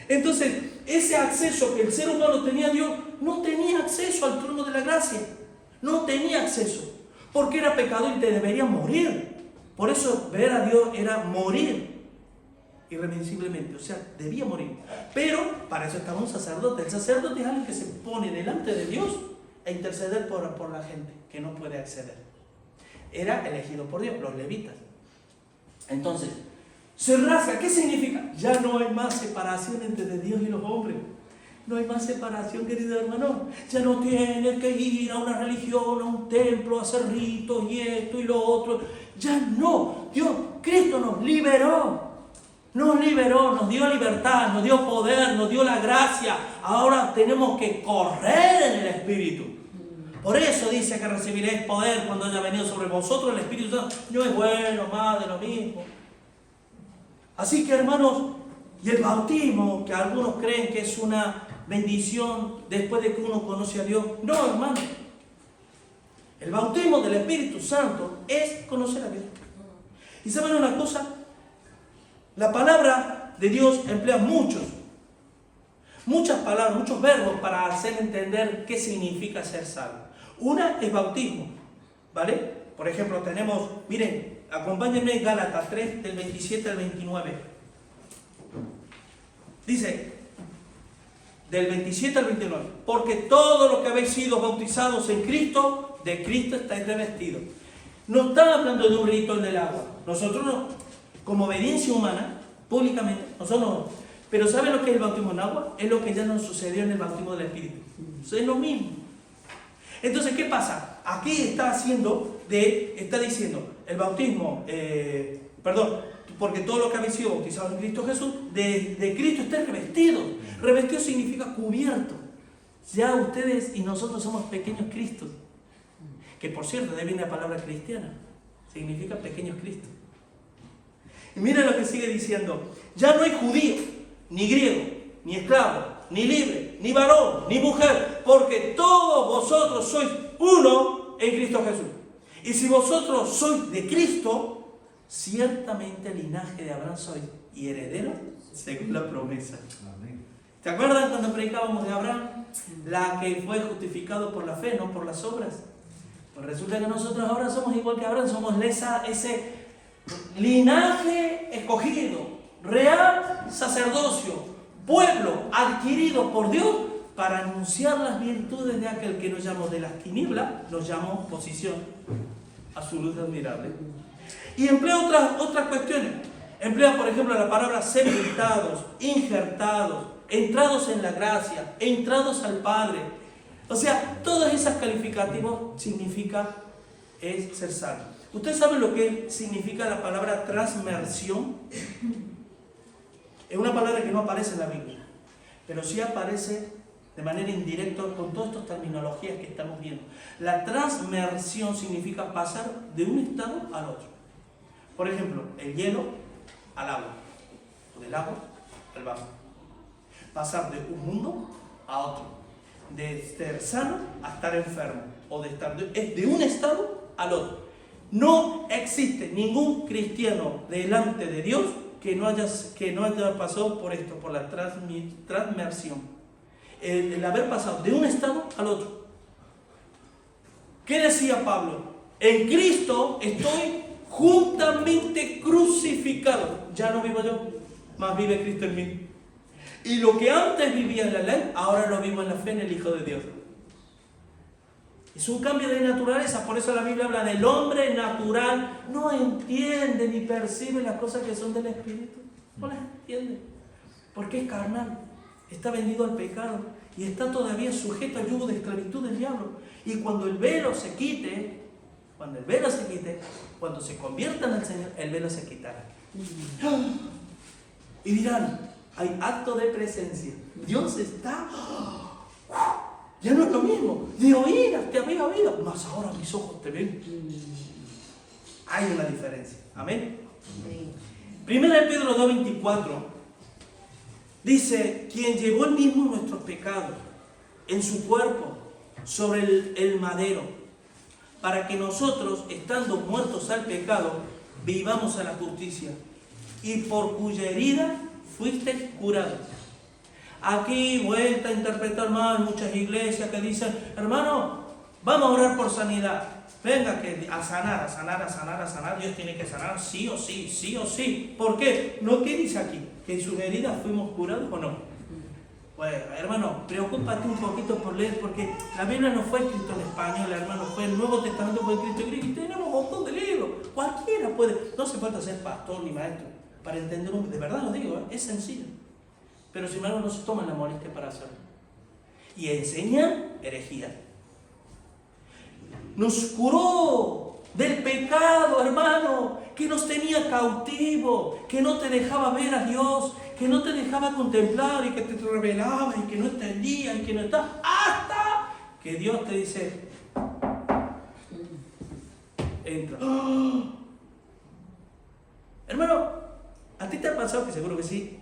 Entonces, ese acceso que el ser humano tenía a Dios, no tenía acceso al trono de la gracia. No tenía acceso, porque era pecador y te debería morir. Por eso ver a Dios era morir irremisiblemente, o sea, debía morir. Pero para eso estaba un sacerdote. El sacerdote es alguien que se pone delante de Dios a interceder por la gente que no puede acceder. Era elegido por Dios, los levitas. Entonces, se rasga. ¿Qué significa? Ya no hay más separación entre Dios y los hombres. No hay más separación, querido hermano. Ya no tienes que ir a una religión, a un templo, a hacer ritos y esto y lo otro. Ya no. Cristo nos liberó. Nos dio libertad, nos dio poder, nos dio la gracia. Ahora tenemos que correr en el Espíritu. Por eso dice que recibiréis poder cuando haya venido sobre vosotros el Espíritu Santo. No es bueno, más de lo mismo. Así que, hermanos, y el bautismo, que algunos creen que es una bendición después de que uno conoce a Dios. No, hermano. El bautismo del Espíritu Santo es conocer a Dios. Y saben una cosa, la palabra de Dios emplea muchas palabras, muchos verbos para hacer entender qué significa ser salvo. Una es bautismo, ¿vale? Por ejemplo, tenemos, miren, acompáñenme en Gálatas 3, del 27 al 29. Dice, del 27 al 29, porque todo lo que habéis sido bautizados en Cristo, de Cristo estáis revestidos. No está hablando de un rito en el agua. Nosotros no, como obediencia humana, públicamente, nosotros no. Pero ¿saben lo que es el bautismo en agua? Es lo que ya nos sucedió en el bautismo del Espíritu. Es lo mismo. Entonces, ¿qué pasa? Aquí está diciendo, el bautismo, porque todo lo que habéis sido bautizados en Cristo Jesús, de Cristo estáis revestidos. Revestido significa cubierto. Ya ustedes y nosotros somos pequeños Cristos. Que por cierto, de ahí viene la palabra cristiana. Significa pequeños Cristos. Y miren lo que sigue diciendo. Ya no hay judío, ni griego, ni esclavo, ni libre, ni varón, ni mujer, porque todos vosotros sois uno en Cristo Jesús. Y si vosotros sois de Cristo, ciertamente el linaje de Abraham sois y heredero según la promesa. ¿Te acuerdan cuando predicábamos de Abraham? La que fue justificado por la fe, no por las obras. Pues resulta que nosotros ahora somos igual que Abraham, somos ese linaje escogido, real sacerdocio, pueblo adquirido por Dios para anunciar las virtudes de aquel que nos llamó de las tinieblas, nos llamó posición a su luz admirable. Y emplea otras cuestiones. Emplea, por ejemplo, la palabra sepultados, injertados, entrados en la gracia, entrados al Padre. O sea, todos esos calificativos es ser salvo. ¿Ustedes saben lo que significa la palabra transmersión? Es una palabra que no aparece en la Biblia, pero sí aparece de manera indirecta con todas estas terminologías que estamos viendo. La transmersión significa pasar de un estado al otro. Por ejemplo, el hielo al agua, o del agua al vaso. Pasar de un mundo a otro, de estar sano a estar enfermo, o es de un estado al otro. No existe ningún cristiano delante de Dios que no haya pasado por esto, por la transmersión. El haber pasado de un estado al otro. ¿Qué decía Pablo? En Cristo estoy juntamente crucificado. Ya no vivo yo, mas vive Cristo en mí. Y lo que antes vivía en la ley, ahora lo vivo en la fe en el Hijo de Dios. Es un cambio de naturaleza, por eso la Biblia habla del hombre natural. No entiende ni percibe las cosas que son del Espíritu. No las entiende. Porque es carnal, está vendido al pecado y está todavía sujeto al yugo de esclavitud del diablo. Y cuando el velo se quite, cuando se convierta en el Señor, el velo se quitará. Y dirán, hay acto de presencia. Dios está... Ya no es lo mismo. De oídas te había oído, mas ahora mis ojos te ven. Hay una diferencia. Amén. Primera de Pedro 2:24 dice, quien llevó el mismo nuestros pecados en su cuerpo sobre el madero, para que nosotros, estando muertos al pecado, vivamos a la justicia, y por cuya herida fuiste curados. Aquí vuelta a interpretar mal muchas iglesias que dicen, hermano, vamos a orar por sanidad. Venga, que a sanar, Dios tiene que sanar sí o sí. ¿Por qué? No, ¿qué dice aquí? ¿Que en sus heridas fuimos curados o no? Pues, hermano, preocúpate un poquito por leer, porque la Biblia no fue escrita en español, hermano, fue el Nuevo Testamento, fue escrito en griego, y tenemos un montón de libros. Cualquiera puede, no hace falta ser pastor ni maestro para entender, de verdad lo digo, es sencillo. Pero sin embargo no se toman la molestia para hacerlo. Y enseñan herejía. Nos curó del pecado, hermano, que nos tenía cautivo, que no te dejaba ver a Dios, que no te dejaba contemplar y que te revelaba y que no entendía y que no está, hasta que Dios te dice, entra. ¡Oh! Hermano, ¿a ti te ha pasado, que seguro que sí,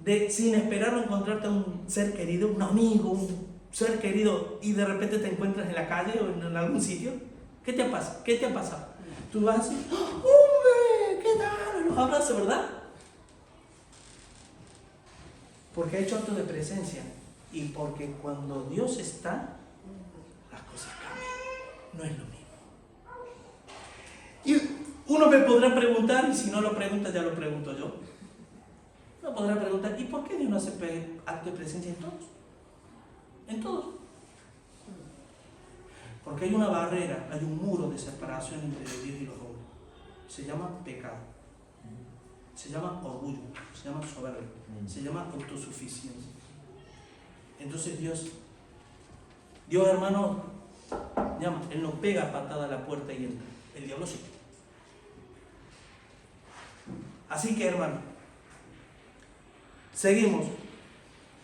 de sin esperarlo encontrarte a un ser querido, un amigo, un ser querido, y de repente te encuentras en la calle o en algún sitio? ¿Qué te ha pasado? ¿Qué te ha pasado? Tú vas así, ¡hombre! ¿Qué tal? Los abrazos, ¿verdad? Porque ha hecho acto de presencia. Y porque cuando Dios está, las cosas cambian. No es lo mismo. Y uno me podrá preguntar, y si no lo pregunta, ya lo pregunto yo. Uno podrá preguntar, ¿y por qué Dios no hace acto de presencia en todos? En todos. Porque hay una barrera, hay un muro de separación entre Dios y los hombres. Se llama pecado. Se llama orgullo. Se llama soberbia. Se llama autosuficiencia. Entonces Dios, hermano, Él no pega patada a la puerta y entra. El diablo sí. Así que, hermano, seguimos.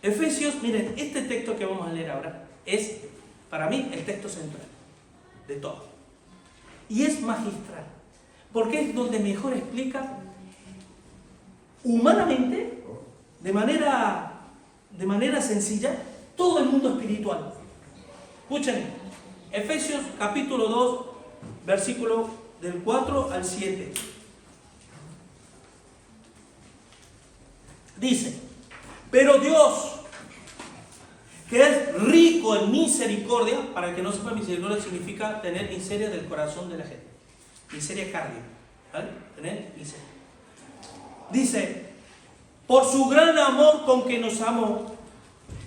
Efesios, miren, este texto que vamos a leer ahora es, para mí, el texto central de todo. Y es magistral, porque es donde mejor explica humanamente, de manera sencilla, todo el mundo espiritual. Escuchen, Efesios capítulo 2, versículo del 4 al 7. Dice, pero Dios, que es rico en misericordia, para el que no sepa, misericordia significa tener miseria del corazón de la gente. Miseria cardíaca, ¿vale? Tener miseria. Dice, por su gran amor con que nos amó.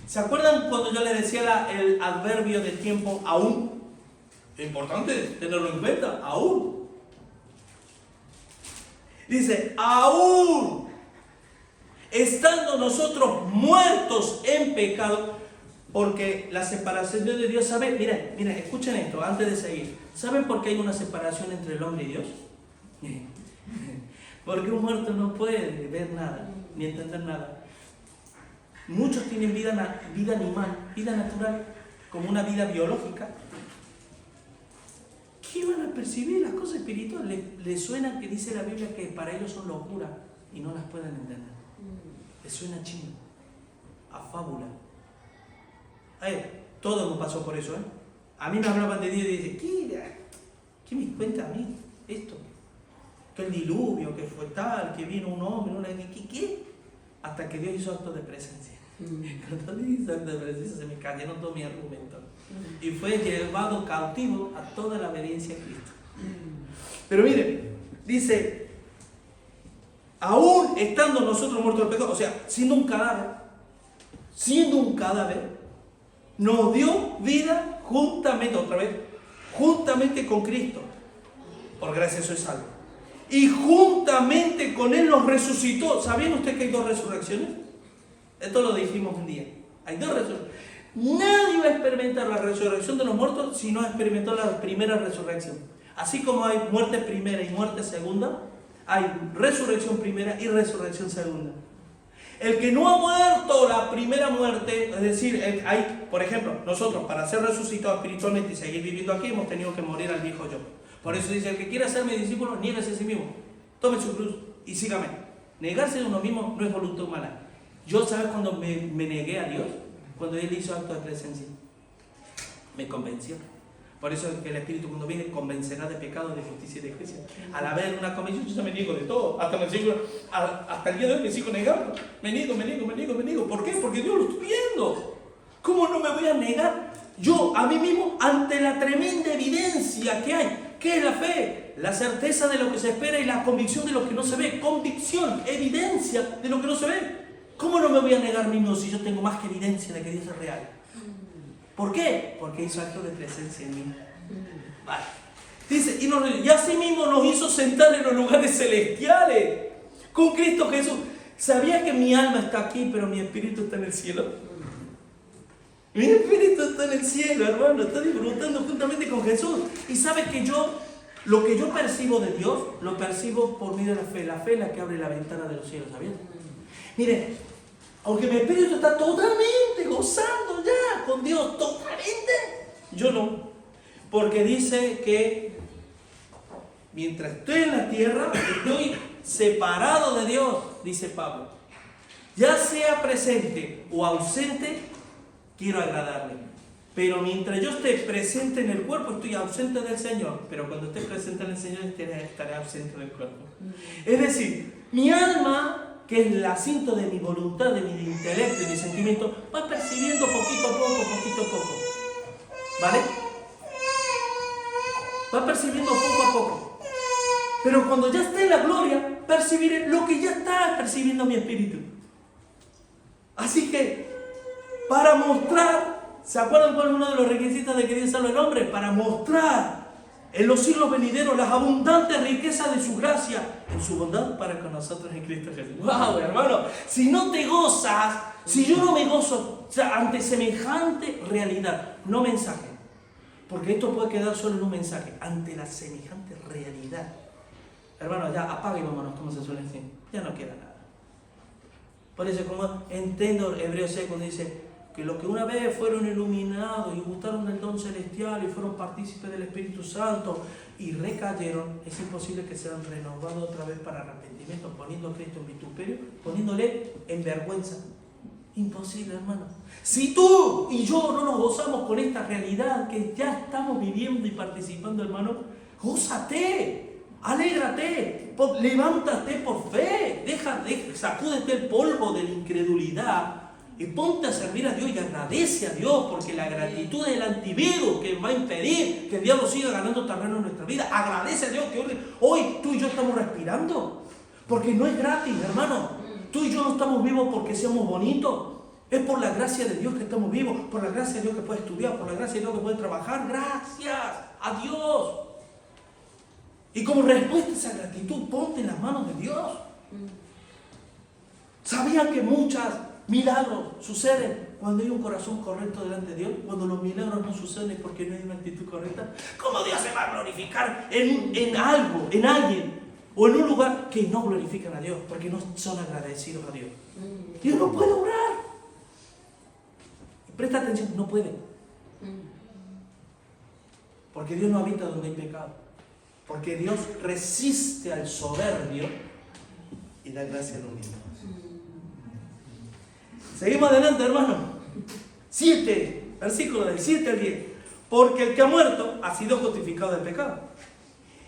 ¿Se acuerdan cuando yo les decía el adverbio de tiempo aún? Es importante tenerlo en cuenta, aún. Dice, aún estando nosotros muertos en pecado, porque la separación de Dios, ¿saben? Miren, escuchen esto antes de seguir. ¿Saben por qué hay una separación entre el hombre y Dios? Porque un muerto no puede ver nada, ni entender nada. Muchos tienen vida animal, vida natural, como una vida biológica. ¿Qué van a percibir las cosas espirituales? Les suena que dice la Biblia que para ellos son locura y no las pueden entender. Les suena chino, a fábula. Todos nos pasó por eso, ¿eh? A mí me hablaban de Dios y dicen, ¿qué me cuenta a mí esto? Que el diluvio, que fue tal, que vino un hombre, ¿qué? Hasta que Dios hizo acto de presencia. Cuando Dios hizo acto de presencia se me cayeron todos mis argumentos. Y fue llevado cautivo a toda la obediencia a Cristo. Pero miren, dice, aún estando nosotros muertos del pecado, o sea, siendo un cadáver, nos dio vida juntamente con Cristo. Por gracia soy salvo. Y juntamente con Él nos resucitó. ¿Sabían ustedes que hay dos resurrecciones? Esto lo dijimos un día. Hay dos resurrecciones. Nadie va a experimentar la resurrección de los muertos si no experimentó la primera resurrección. Así como hay muerte primera y muerte segunda, hay resurrección primera y resurrección segunda. El que no ha muerto la primera muerte, es decir, por ejemplo, nosotros para ser resucitados espiritualmente y seguir viviendo aquí hemos tenido que morir al viejo yo. Por eso dice, el que quiera ser mi discípulo, niéguese a sí mismo. Tome su cruz y sígame. Negarse a uno mismo no es voluntad humana. Yo, ¿sabes cuando me negué a Dios? Cuando Él hizo acto de presencia. Me convenció. Por eso es que el Espíritu cuando viene convencerá de pecado, de justicia y de juicio. Al haber una convención yo ya me niego de todo. Hasta el día de hoy me sigo negando. Me niego. ¿Por qué? Porque Dios lo estoy viendo. ¿Cómo no me voy a negar yo a mí mismo ante la tremenda evidencia que hay? ¿Qué es la fe? La certeza de lo que se espera y la convicción de lo que no se ve. Convicción, evidencia de lo que no se ve. ¿Cómo no me voy a negar a mí mismo si yo tengo más que evidencia de que Dios es real? ¿Por qué? Porque hizo acto de presencia en mí. Vale. Dice, y así mismo nos hizo sentar en los lugares celestiales con Cristo Jesús. ¿Sabía que mi alma está aquí, pero mi espíritu está en el cielo? Mi espíritu está en el cielo, hermano, está disfrutando juntamente con Jesús. Y sabes que lo que yo percibo de Dios, lo percibo por medio de la fe. La fe es la que abre la ventana de los cielos, ¿sabías? Mire, aunque mi espíritu está totalmente gozando ya con Dios, totalmente, yo no. Porque dice que mientras estoy en la tierra, estoy separado de Dios, dice Pablo. Ya sea presente o ausente, quiero agradarle. Pero mientras yo esté presente en el cuerpo, estoy ausente del Señor. Pero cuando esté presente en el Señor, estaré ausente del cuerpo. Es decir, mi alma, que es el asiento de mi voluntad, de mi intelecto y mi sentimiento, va percibiendo poquito a poco. ¿Vale? Va percibiendo poco a poco. Pero cuando ya esté en la gloria, percibiré lo que ya está percibiendo mi espíritu. Así que, para mostrar, ¿se acuerdan cuál es uno de los requisitos de que Dios salve al hombre? Para mostrar en los siglos venideros las abundantes riquezas de su gracia, en su bondad para con nosotros en Cristo Jesús. ¡Wow, hermano! Si no te gozas, si yo no me gozo ante semejante realidad, no mensaje, porque esto puede quedar solo en un mensaje, ante la semejante realidad. Hermano, ya apaga y vámonos, como se suele decir. Ya no queda nada. Por eso, como entiendo Hebreos 6 cuando dice que los que una vez fueron iluminados y gustaron del don celestial y fueron partícipes del Espíritu Santo y recayeron, es imposible que sean renovados otra vez para arrepentimiento, poniendo a Cristo en vituperio, poniéndole en vergüenza. Imposible, hermano. Si tú y yo no nos gozamos con esta realidad que ya estamos viviendo y participando, hermano, gózate. Alégrate, levántate por fe, sacúdete el polvo de la incredulidad y ponte a servir a Dios y agradece a Dios, porque la gratitud es el antivirus que va a impedir que el diablo siga ganando terreno en nuestra vida. Agradece a Dios que hoy tú y yo estamos respirando, porque no es gratis, hermano. Tú y yo no estamos vivos porque seamos bonitos, es por la gracia de Dios que estamos vivos, por la gracia de Dios que puede estudiar, por la gracia de Dios que puede trabajar. Gracias a Dios. Y como respuesta a esa gratitud, ponte en las manos de Dios. ¿Sabían que muchos milagros suceden cuando hay un corazón correcto delante de Dios? Cuando los milagros no suceden es porque no hay una actitud correcta. ¿Cómo Dios se va a glorificar en algo, en alguien o en un lugar que no glorifican a Dios? Porque no son agradecidos a Dios. Dios no puede obrar. Y presta atención, no puede. Porque Dios no habita donde hay pecado. Porque Dios resiste al soberbio y da gracia al humilde. Seguimos adelante, hermano. 7, versículo del 7 al 10. Porque el que ha muerto ha sido justificado del pecado.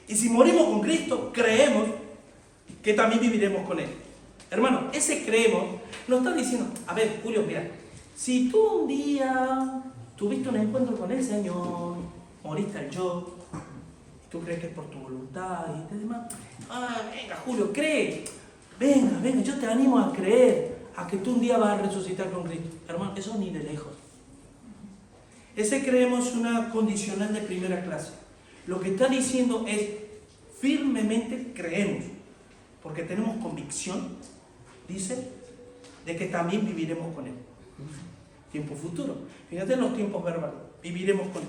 Y si morimos con Cristo, creemos que también viviremos con Él. Hermano, ese creemos nos está diciendo, a ver, Julio, mira, si tú un día tuviste un encuentro con el Señor, moriste al yo, tú crees que es por tu voluntad y demás. Venga, Julio, cree. Venga, yo te animo a creer, a que tú un día vas a resucitar con Cristo. Hermano, eso ni de lejos. Ese creemos una condicional de primera clase. Lo que está diciendo es, firmemente creemos, porque tenemos convicción, dice, de que también viviremos con Él. Tiempo futuro. Fíjate en los tiempos verbales. Viviremos con Él.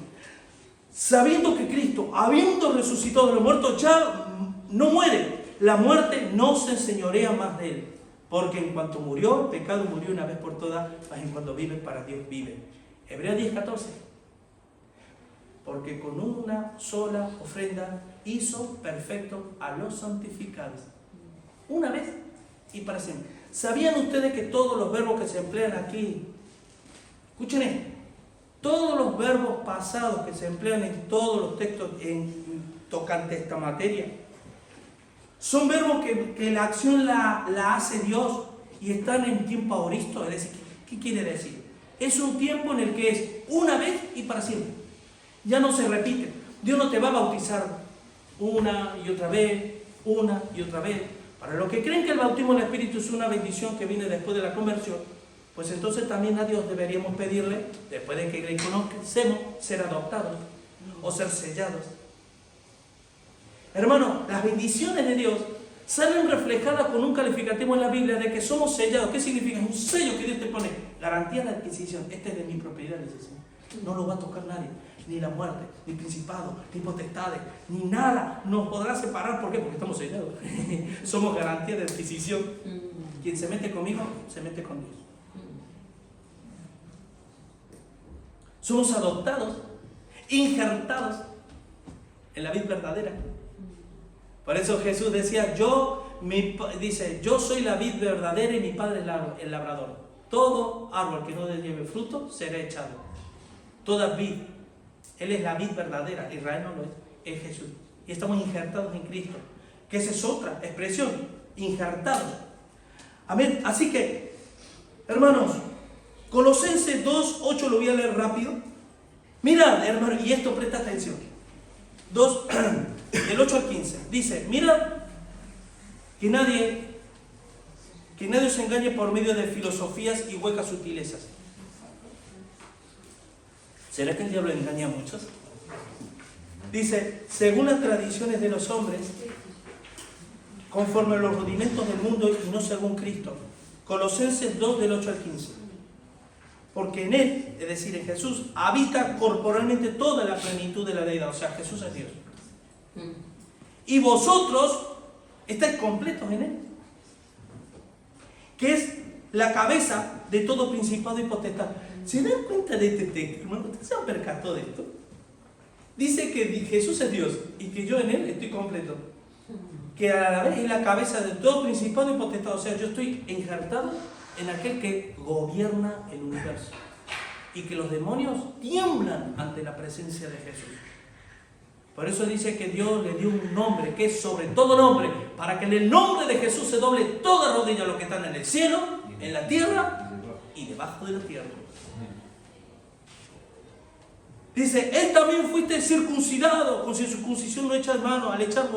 Sabiendo que Cristo, habiendo resucitado de los muertos, ya no muere. La muerte no se enseñorea más de Él. Porque en cuanto murió, el pecado murió una vez por todas, mas en cuanto vive, para Dios vive. Hebreos 10:14. Porque con una sola ofrenda hizo perfecto a los santificados. Una vez y para siempre. ¿Sabían ustedes que todos los verbos que se emplean aquí, escuchen esto, todos los verbos pasados que se emplean en todos los textos tocante esta materia, son verbos que la acción la hace Dios y están en tiempo aoristo? Es decir, ¿qué quiere decir? Es un tiempo en el que es una vez y para siempre. Ya no se repite. Dios no te va a bautizar una y otra vez. Para los que creen que el bautismo del Espíritu es una bendición que viene después de la conversión, pues entonces también a Dios deberíamos pedirle, después de que le conocemos, ser adoptados o ser sellados. Hermano, las bendiciones de Dios salen reflejadas con un calificativo en la Biblia de que somos sellados. ¿Qué significa? Es un sello que Dios te pone. Garantía de adquisición. Este es de mi propiedad, dice el Señor. No lo va a tocar nadie. Ni la muerte, ni principados, ni potestades, ni nada nos podrá separar. ¿Por qué? Porque estamos sellados. Somos garantía de adquisición. Quien se mete conmigo, se mete con Dios. Somos adoptados, injertados en la vida verdadera. Por eso Jesús decía, yo soy la vid verdadera y mi Padre es el labrador. Todo árbol que no lleve fruto será echado. Toda vid. Él es la vid verdadera, Israel no lo es Jesús. Y estamos injertados en Cristo. Que esa es otra expresión, injertados. Amén. Así que, hermanos, Colosenses 2:8 lo voy a leer rápido. Mirad, hermano, y esto presta atención. 2, del 8 al 15. Dice, mirad que nadie os engañe por medio de filosofías y huecas sutilezas. ¿Será que el diablo engaña a muchos? Dice, según las tradiciones de los hombres, conforme a los rudimentos del mundo y no según Cristo. Colosenses 2 del 8 al 15. Porque en Él, es decir, en Jesús, habita corporalmente toda la plenitud de la deidad. O sea, Jesús es Dios. Y vosotros estáis completos en Él, que es la cabeza de todo principado y potestad. ¿Se dan cuenta de este texto, hermano? ¿Ustedes se han percatado de esto? Dice que Jesús es Dios y que yo en Él estoy completo. Que a la vez es la cabeza de todo principado y potestad. O sea, yo estoy injertado en aquel que gobierna el universo. Y que los demonios tiemblan ante la presencia de Jesús. Por eso dice que Dios le dio un nombre que es sobre todo nombre, para que en el nombre de Jesús se doble toda rodilla, los que están en el cielo, en la tierra y debajo de la tierra. Dice, Él también fuiste circuncidado con circuncisión no hecha de mano, al echar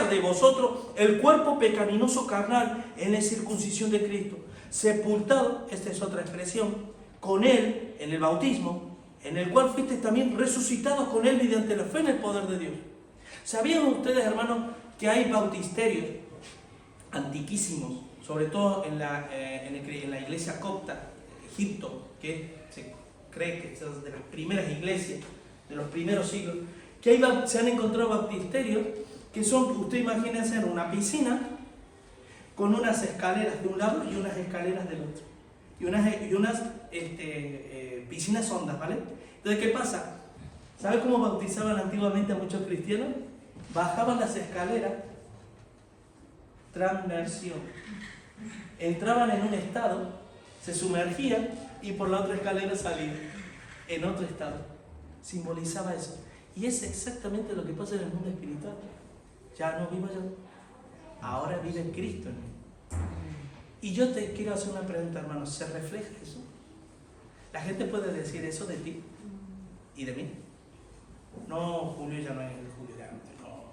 de vosotros el cuerpo pecaminoso carnal en la circuncisión de Cristo, sepultado, esta es otra expresión, con Él en el bautismo, en el cual fuiste también resucitados con Él mediante la fe en el poder de Dios. ¿Sabían ustedes, hermanos, que hay bautisterios antiquísimos, sobre todo en la iglesia copta, Egipto, que se cree que es de las primeras iglesias, de los primeros siglos, que ahí se han encontrado baptisterios que son, usted imagínense, una piscina con unas escaleras de un lado y unas escaleras del otro. Y unas piscinas hondas, ¿vale? Entonces, ¿qué pasa? ¿Sabe cómo bautizaban antiguamente a muchos cristianos? Bajaban las escaleras, transmersión. Entraban en un estado, se sumergían y por la otra escalera salían en otro estado. Simbolizaba eso. Y es exactamente lo que pasa en el mundo espiritual. Ya no vivo yo, ahora vive Cristo en mí. Y yo te quiero hacer una pregunta, hermano. ¿Se refleja eso? La gente puede decir eso de ti y de mí. No, Julio ya no es el Julio de antes, no.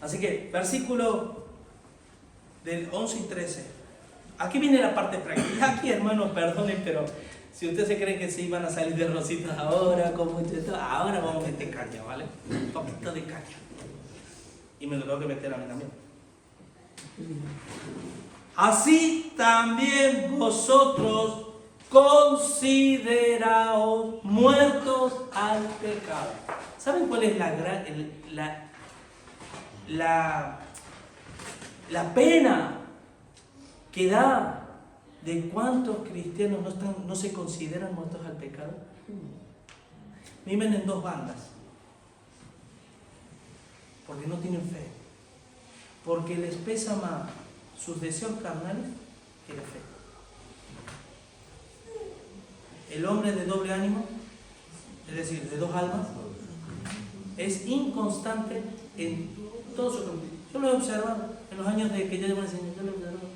Así que, versículo del 11 y 13. Aquí viene la parte práctica. Aquí, hermanos, perdonen, pero si ustedes se creen que se iban a salir de rositas ahora, como ahora vamos a meter caña, ¿vale? Un poquito de caña. Y me lo tengo que meter a mí también. Así también vosotros consideraos muertos al pecado. ¿Saben cuál es la pena que da de cuántos cristianos no se consideran muertos al pecado? Viven en dos bandas. Porque no tienen fe. Porque les pesa más sus deseos carnales que la fe. El hombre de doble ánimo, es decir, de dos almas, es inconstante en todo su camino. Yo lo he observado en los años de que ya llevo enseñando, yo lo he observado.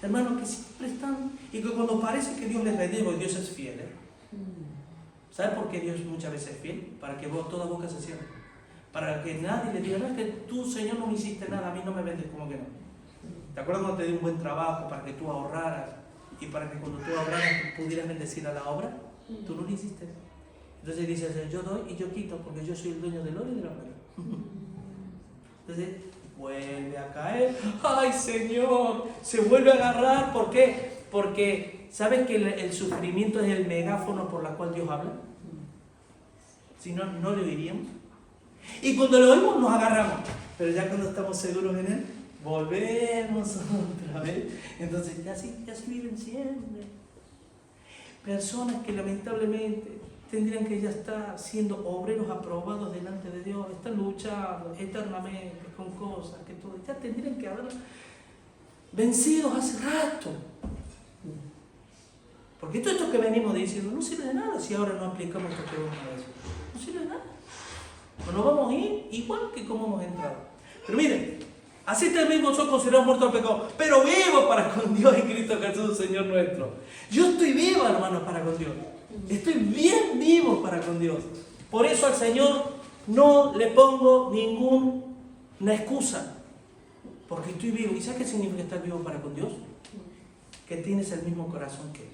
Hermanos que siempre están, y que cuando parece que Dios les bendiga, Dios es fiel. ¿Sabe por qué Dios muchas veces es fiel? Para que toda boca se cierre. Para que nadie le diga, no, es que tú, Señor, no me hiciste nada, a mí no me vendes, como que no. ¿Te acuerdas cuando te di un buen trabajo para que tú ahorraras y para que cuando tú ahorraras pudieras bendecir a la obra? Tú no lo hiciste. Entonces dice, yo doy y yo quito porque yo soy el dueño del oro y de la plata. Entonces vuelve a caer. ¡Ay, Señor! Se vuelve a agarrar. ¿Por qué? Porque ¿saben que el sufrimiento es el megáfono por el cual Dios habla? Si no, no lo oiríamos. Y cuando lo oímos nos agarramos. Pero ya cuando estamos seguros en Él, volvemos otra vez. Entonces así viven siempre. Personas que lamentablemente tendrían que ya estar siendo obreros aprobados delante de Dios, están luchando eternamente con cosas que todo, ya tendrían que haber vencidos hace rato. Porque todo esto que venimos diciendo no sirve de nada si ahora no aplicamos esto que vamos a decir. No sirve de nada. Pues nos vamos a ir igual que como hemos entrado. Pero miren, Así también vosotros considerados muertos al pecado, pero vivos para con Dios en Cristo Jesús, Señor nuestro. Yo estoy vivo, hermanos, para con Dios. Estoy bien vivo para con Dios. Por eso al Señor no le pongo ninguna excusa. Porque estoy vivo. ¿Y sabes qué significa estar vivo para con Dios? Que tienes el mismo corazón que Él.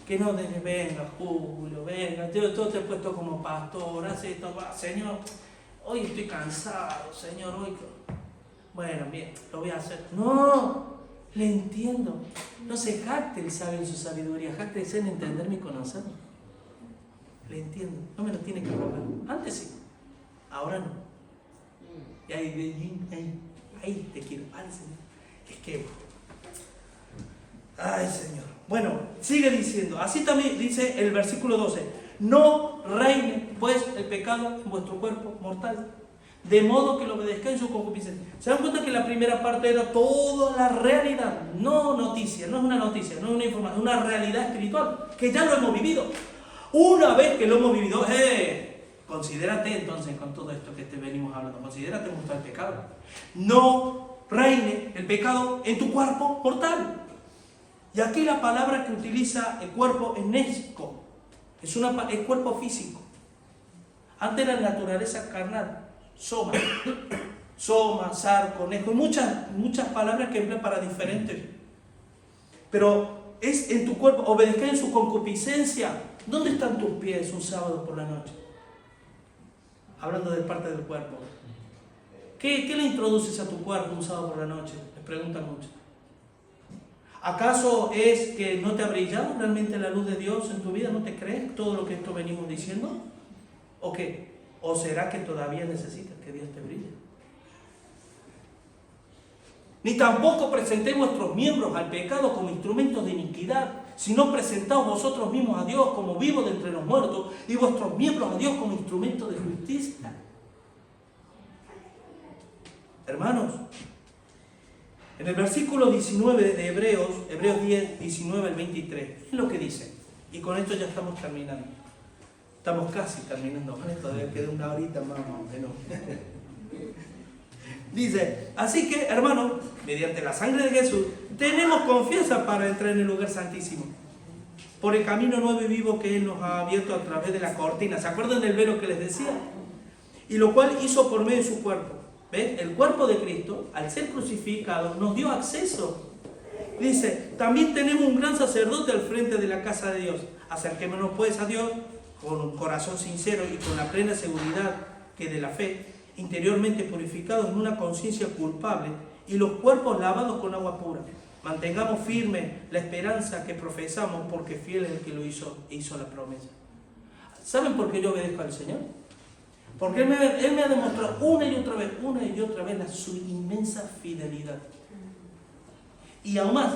Que no te venga, Julio, venga, yo te he puesto como pastor, haz esto, va, Señor, hoy estoy cansado, Señor, hoy... Bueno, bien, lo voy a hacer. No, le entiendo. No se jacte el sabio en su sabiduría, jacte en entenderme y conocerme. Le entiendo, no me lo tiene que rogar. Antes sí, ahora no. Y ahí te quiero. Ay, Señor. Es que... Ay, Señor. Bueno, sigue diciendo. Así también dice el versículo 12. No reine, pues, el pecado en vuestro cuerpo mortal, de modo que lo obedezcáis en su concupiscencia. ¿Se dan cuenta que la primera parte era toda la realidad? No noticia, no es una noticia, no es una información, es una realidad espiritual, que ya lo hemos vivido. Una vez que lo hemos vivido, considérate entonces con todo esto que te venimos hablando, considérate muerto al pecado. No reine el pecado en tu cuerpo mortal. Y aquí la palabra que utiliza el cuerpo es nesco, es cuerpo físico. Antes era naturaleza carnal. Soma, sar, conejo, muchas palabras que emplean para diferentes. Pero es en tu cuerpo, obedezca en su concupiscencia. ¿Dónde están tus pies un sábado por la noche? Hablando de parte del cuerpo. ¿Qué le introduces a tu cuerpo un sábado por la noche? Les preguntan mucho. ¿Acaso es que no te ha brillado realmente la luz de Dios en tu vida? ¿No te crees todo lo que esto venimos diciendo? ¿O qué? ¿O será que todavía necesitas que Dios te brille? Ni tampoco presentéis vuestros miembros al pecado como instrumentos de iniquidad, sino presentaos vosotros mismos a Dios como vivos de entre los muertos y vuestros miembros a Dios como instrumentos de justicia. Hermanos, en el versículo 19 de Hebreos 10, 19 al 23, es lo que dice. Y con esto ya estamos terminando. Estamos casi terminando, ¿vale? Todavía queda una horita más o menos. Dice, así que, hermanos, mediante la sangre de Jesús, tenemos confianza para entrar en el lugar santísimo, por el camino nuevo y vivo que Él nos ha abierto a través de la cortina. ¿Se acuerdan del velo que les decía? Y lo cual hizo por medio de su cuerpo. ¿Ven? El cuerpo de Cristo, al ser crucificado, nos dio acceso. Dice, también tenemos un gran sacerdote al frente de la casa de Dios. Acerquémonos pues a Dios con un corazón sincero y con la plena seguridad que de la fe, interiormente purificados en una conciencia culpable y los cuerpos lavados con agua pura. Mantengamos firme la esperanza que profesamos, porque fiel es el que lo hizo la promesa. ¿Saben por qué yo obedezco al Señor? Porque Él me ha demostrado una y otra vez su inmensa fidelidad. Y aún más,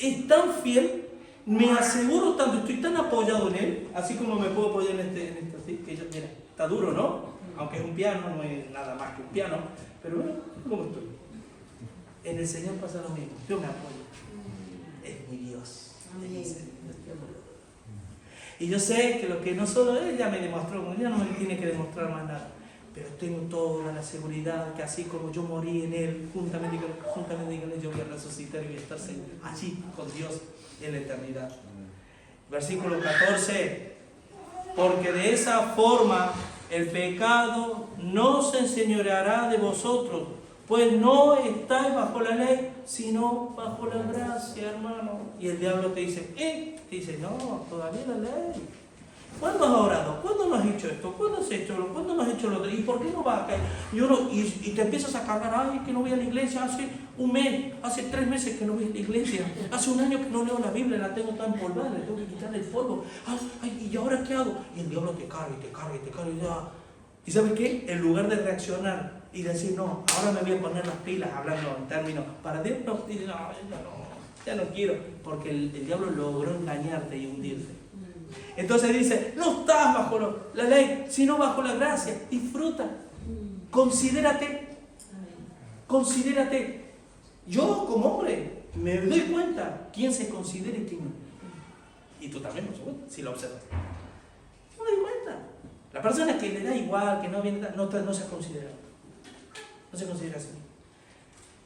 es tan fiel, me aseguro tanto, estoy tan apoyado en Él, así como me puedo apoyar en este así, que yo, mira, está duro, ¿no? Aunque es un piano, no es nada más que un piano, pero bueno, ¿cómo estoy? En el Señor pasa lo mismo, yo me apoyo. Es mi Dios. Y yo sé que lo que no solo Él ya me demostró, ya no me tiene que demostrar más nada, pero tengo toda la seguridad que así como yo morí en Él, juntamente con Él, yo voy a resucitar y voy a estar allí con Dios en la eternidad. Versículo 14, porque de esa forma el pecado no se enseñoreará de vosotros, pues no estáis bajo la ley, sino bajo la gracia, hermano. Y el diablo te dice, Te dice, no, todavía la ley. ¿Cuándo has orado? ¿Cuándo no has hecho esto? ¿Cuándo has hecho lo? ¿Cuándo no has hecho lo otro? ¿Y por qué no vas a caer? Y te empiezas a cargar, ay, que no voy a la iglesia, hace un mes, hace 3 meses que no voy a la iglesia, hace un año que no leo la Biblia, la tengo tan empolvada, le tengo que quitar el polvo. Ay, ¿y ahora qué hago? Y el diablo te carga y te carga y te carga y ya. ¿Y sabes qué? En lugar de reaccionar y decir, no, ahora me voy a poner las pilas, hablando en términos, para Dios no, dice, no, ya no quiero, porque el diablo logró engañarte y hundirte. Entonces dice, no estás bajo la ley, sino bajo la gracia. Disfruta, considérate. Yo como hombre me doy cuenta quién se considera y quién no. Y tú también, por supuesto, si lo observas. Me doy cuenta. La persona que le da igual, que no viene, no se considera. No se considera así.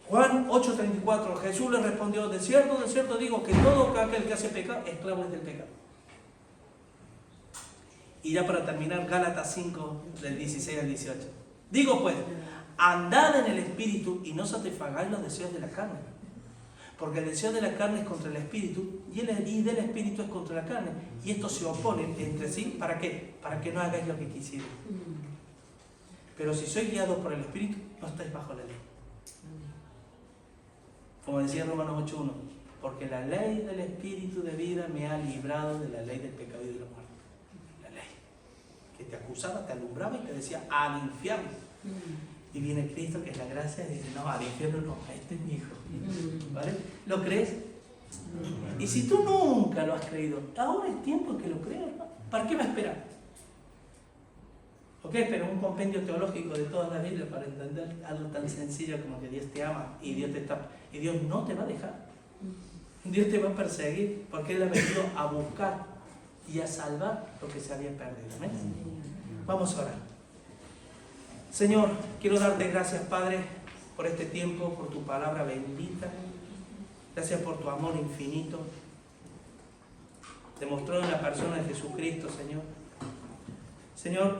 Juan 8:34, Jesús le respondió, de cierto digo que todo aquel que hace pecado, esclavo es del pecado. Y ya para terminar, Gálatas 5, del 16 al 18. Digo pues, andad en el Espíritu y no satisfagáis los deseos de la carne. Porque el deseo de la carne es contra el Espíritu y del Espíritu es contra la carne. Y estos se oponen entre sí, ¿para qué? Para que no hagáis lo que quisierais. Pero si sois guiados por el Espíritu, no estáis bajo la ley. Como decía Romanos 8:1, porque la ley del Espíritu de vida me ha librado de la ley del pecado y de la muerte. La ley que te acusaba, te alumbraba y te decía al infierno. Y viene Cristo, que es la gracia, y dice, no, al infierno no, este es mi hijo. ¿Vale? ¿Lo crees? Y si tú nunca lo has creído, ahora es tiempo que lo creas, ¿no? ¿Para qué va a esperar? ¿Ok? Pero un compendio teológico de toda la Biblia para entender algo tan sencillo como que Dios te ama y Dios no te va a dejar. Dios te va a perseguir porque Él ha venido a buscar y a salvar lo que se había perdido. ¿Amén? Vamos a orar. Señor, quiero darte gracias, Padre, por este tiempo, por tu palabra bendita. Gracias por tu amor infinito, demostrado en la persona de Jesucristo, Señor. Señor,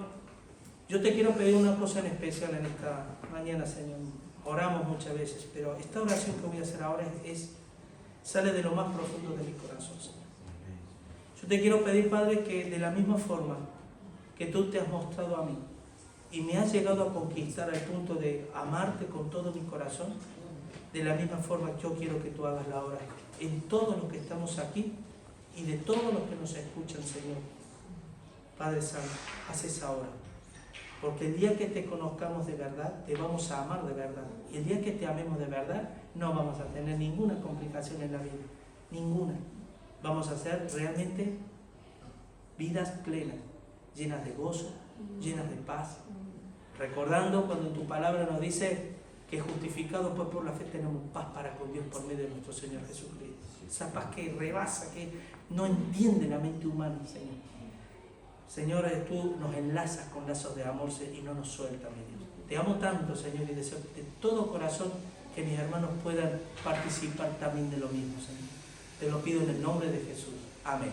yo te quiero pedir una cosa en especial en esta mañana, Señor. Oramos muchas veces, pero esta oración que voy a hacer ahora sale de lo más profundo de mi corazón, Señor. Yo te quiero pedir, Padre, que de la misma forma que tú te has mostrado a mí y me has llegado a conquistar al punto de amarte con todo mi corazón, de la misma forma yo quiero que tú hagas la obra en todos los que estamos aquí y de todos los que nos escuchan, Señor. Padre Santo, haz esa obra. Porque el día que te conozcamos de verdad, te vamos a amar de verdad. Y el día que te amemos de verdad, no vamos a tener ninguna complicación en la vida. Ninguna. Vamos a ser realmente vidas plenas, llenas de gozo, llenas de paz. Recordando cuando tu palabra nos dice que justificados pues por la fe tenemos paz para con Dios por medio de nuestro Señor Jesucristo. Esa paz que rebasa, que no entiende la mente humana, Señor. Señor, tú nos enlazas con lazos de amor y no nos sueltas, mi Dios. Te amo tanto, Señor, y deseo de todo corazón que mis hermanos puedan participar también de lo mismo, Señor. Te lo pido en el nombre de Jesús. Amén.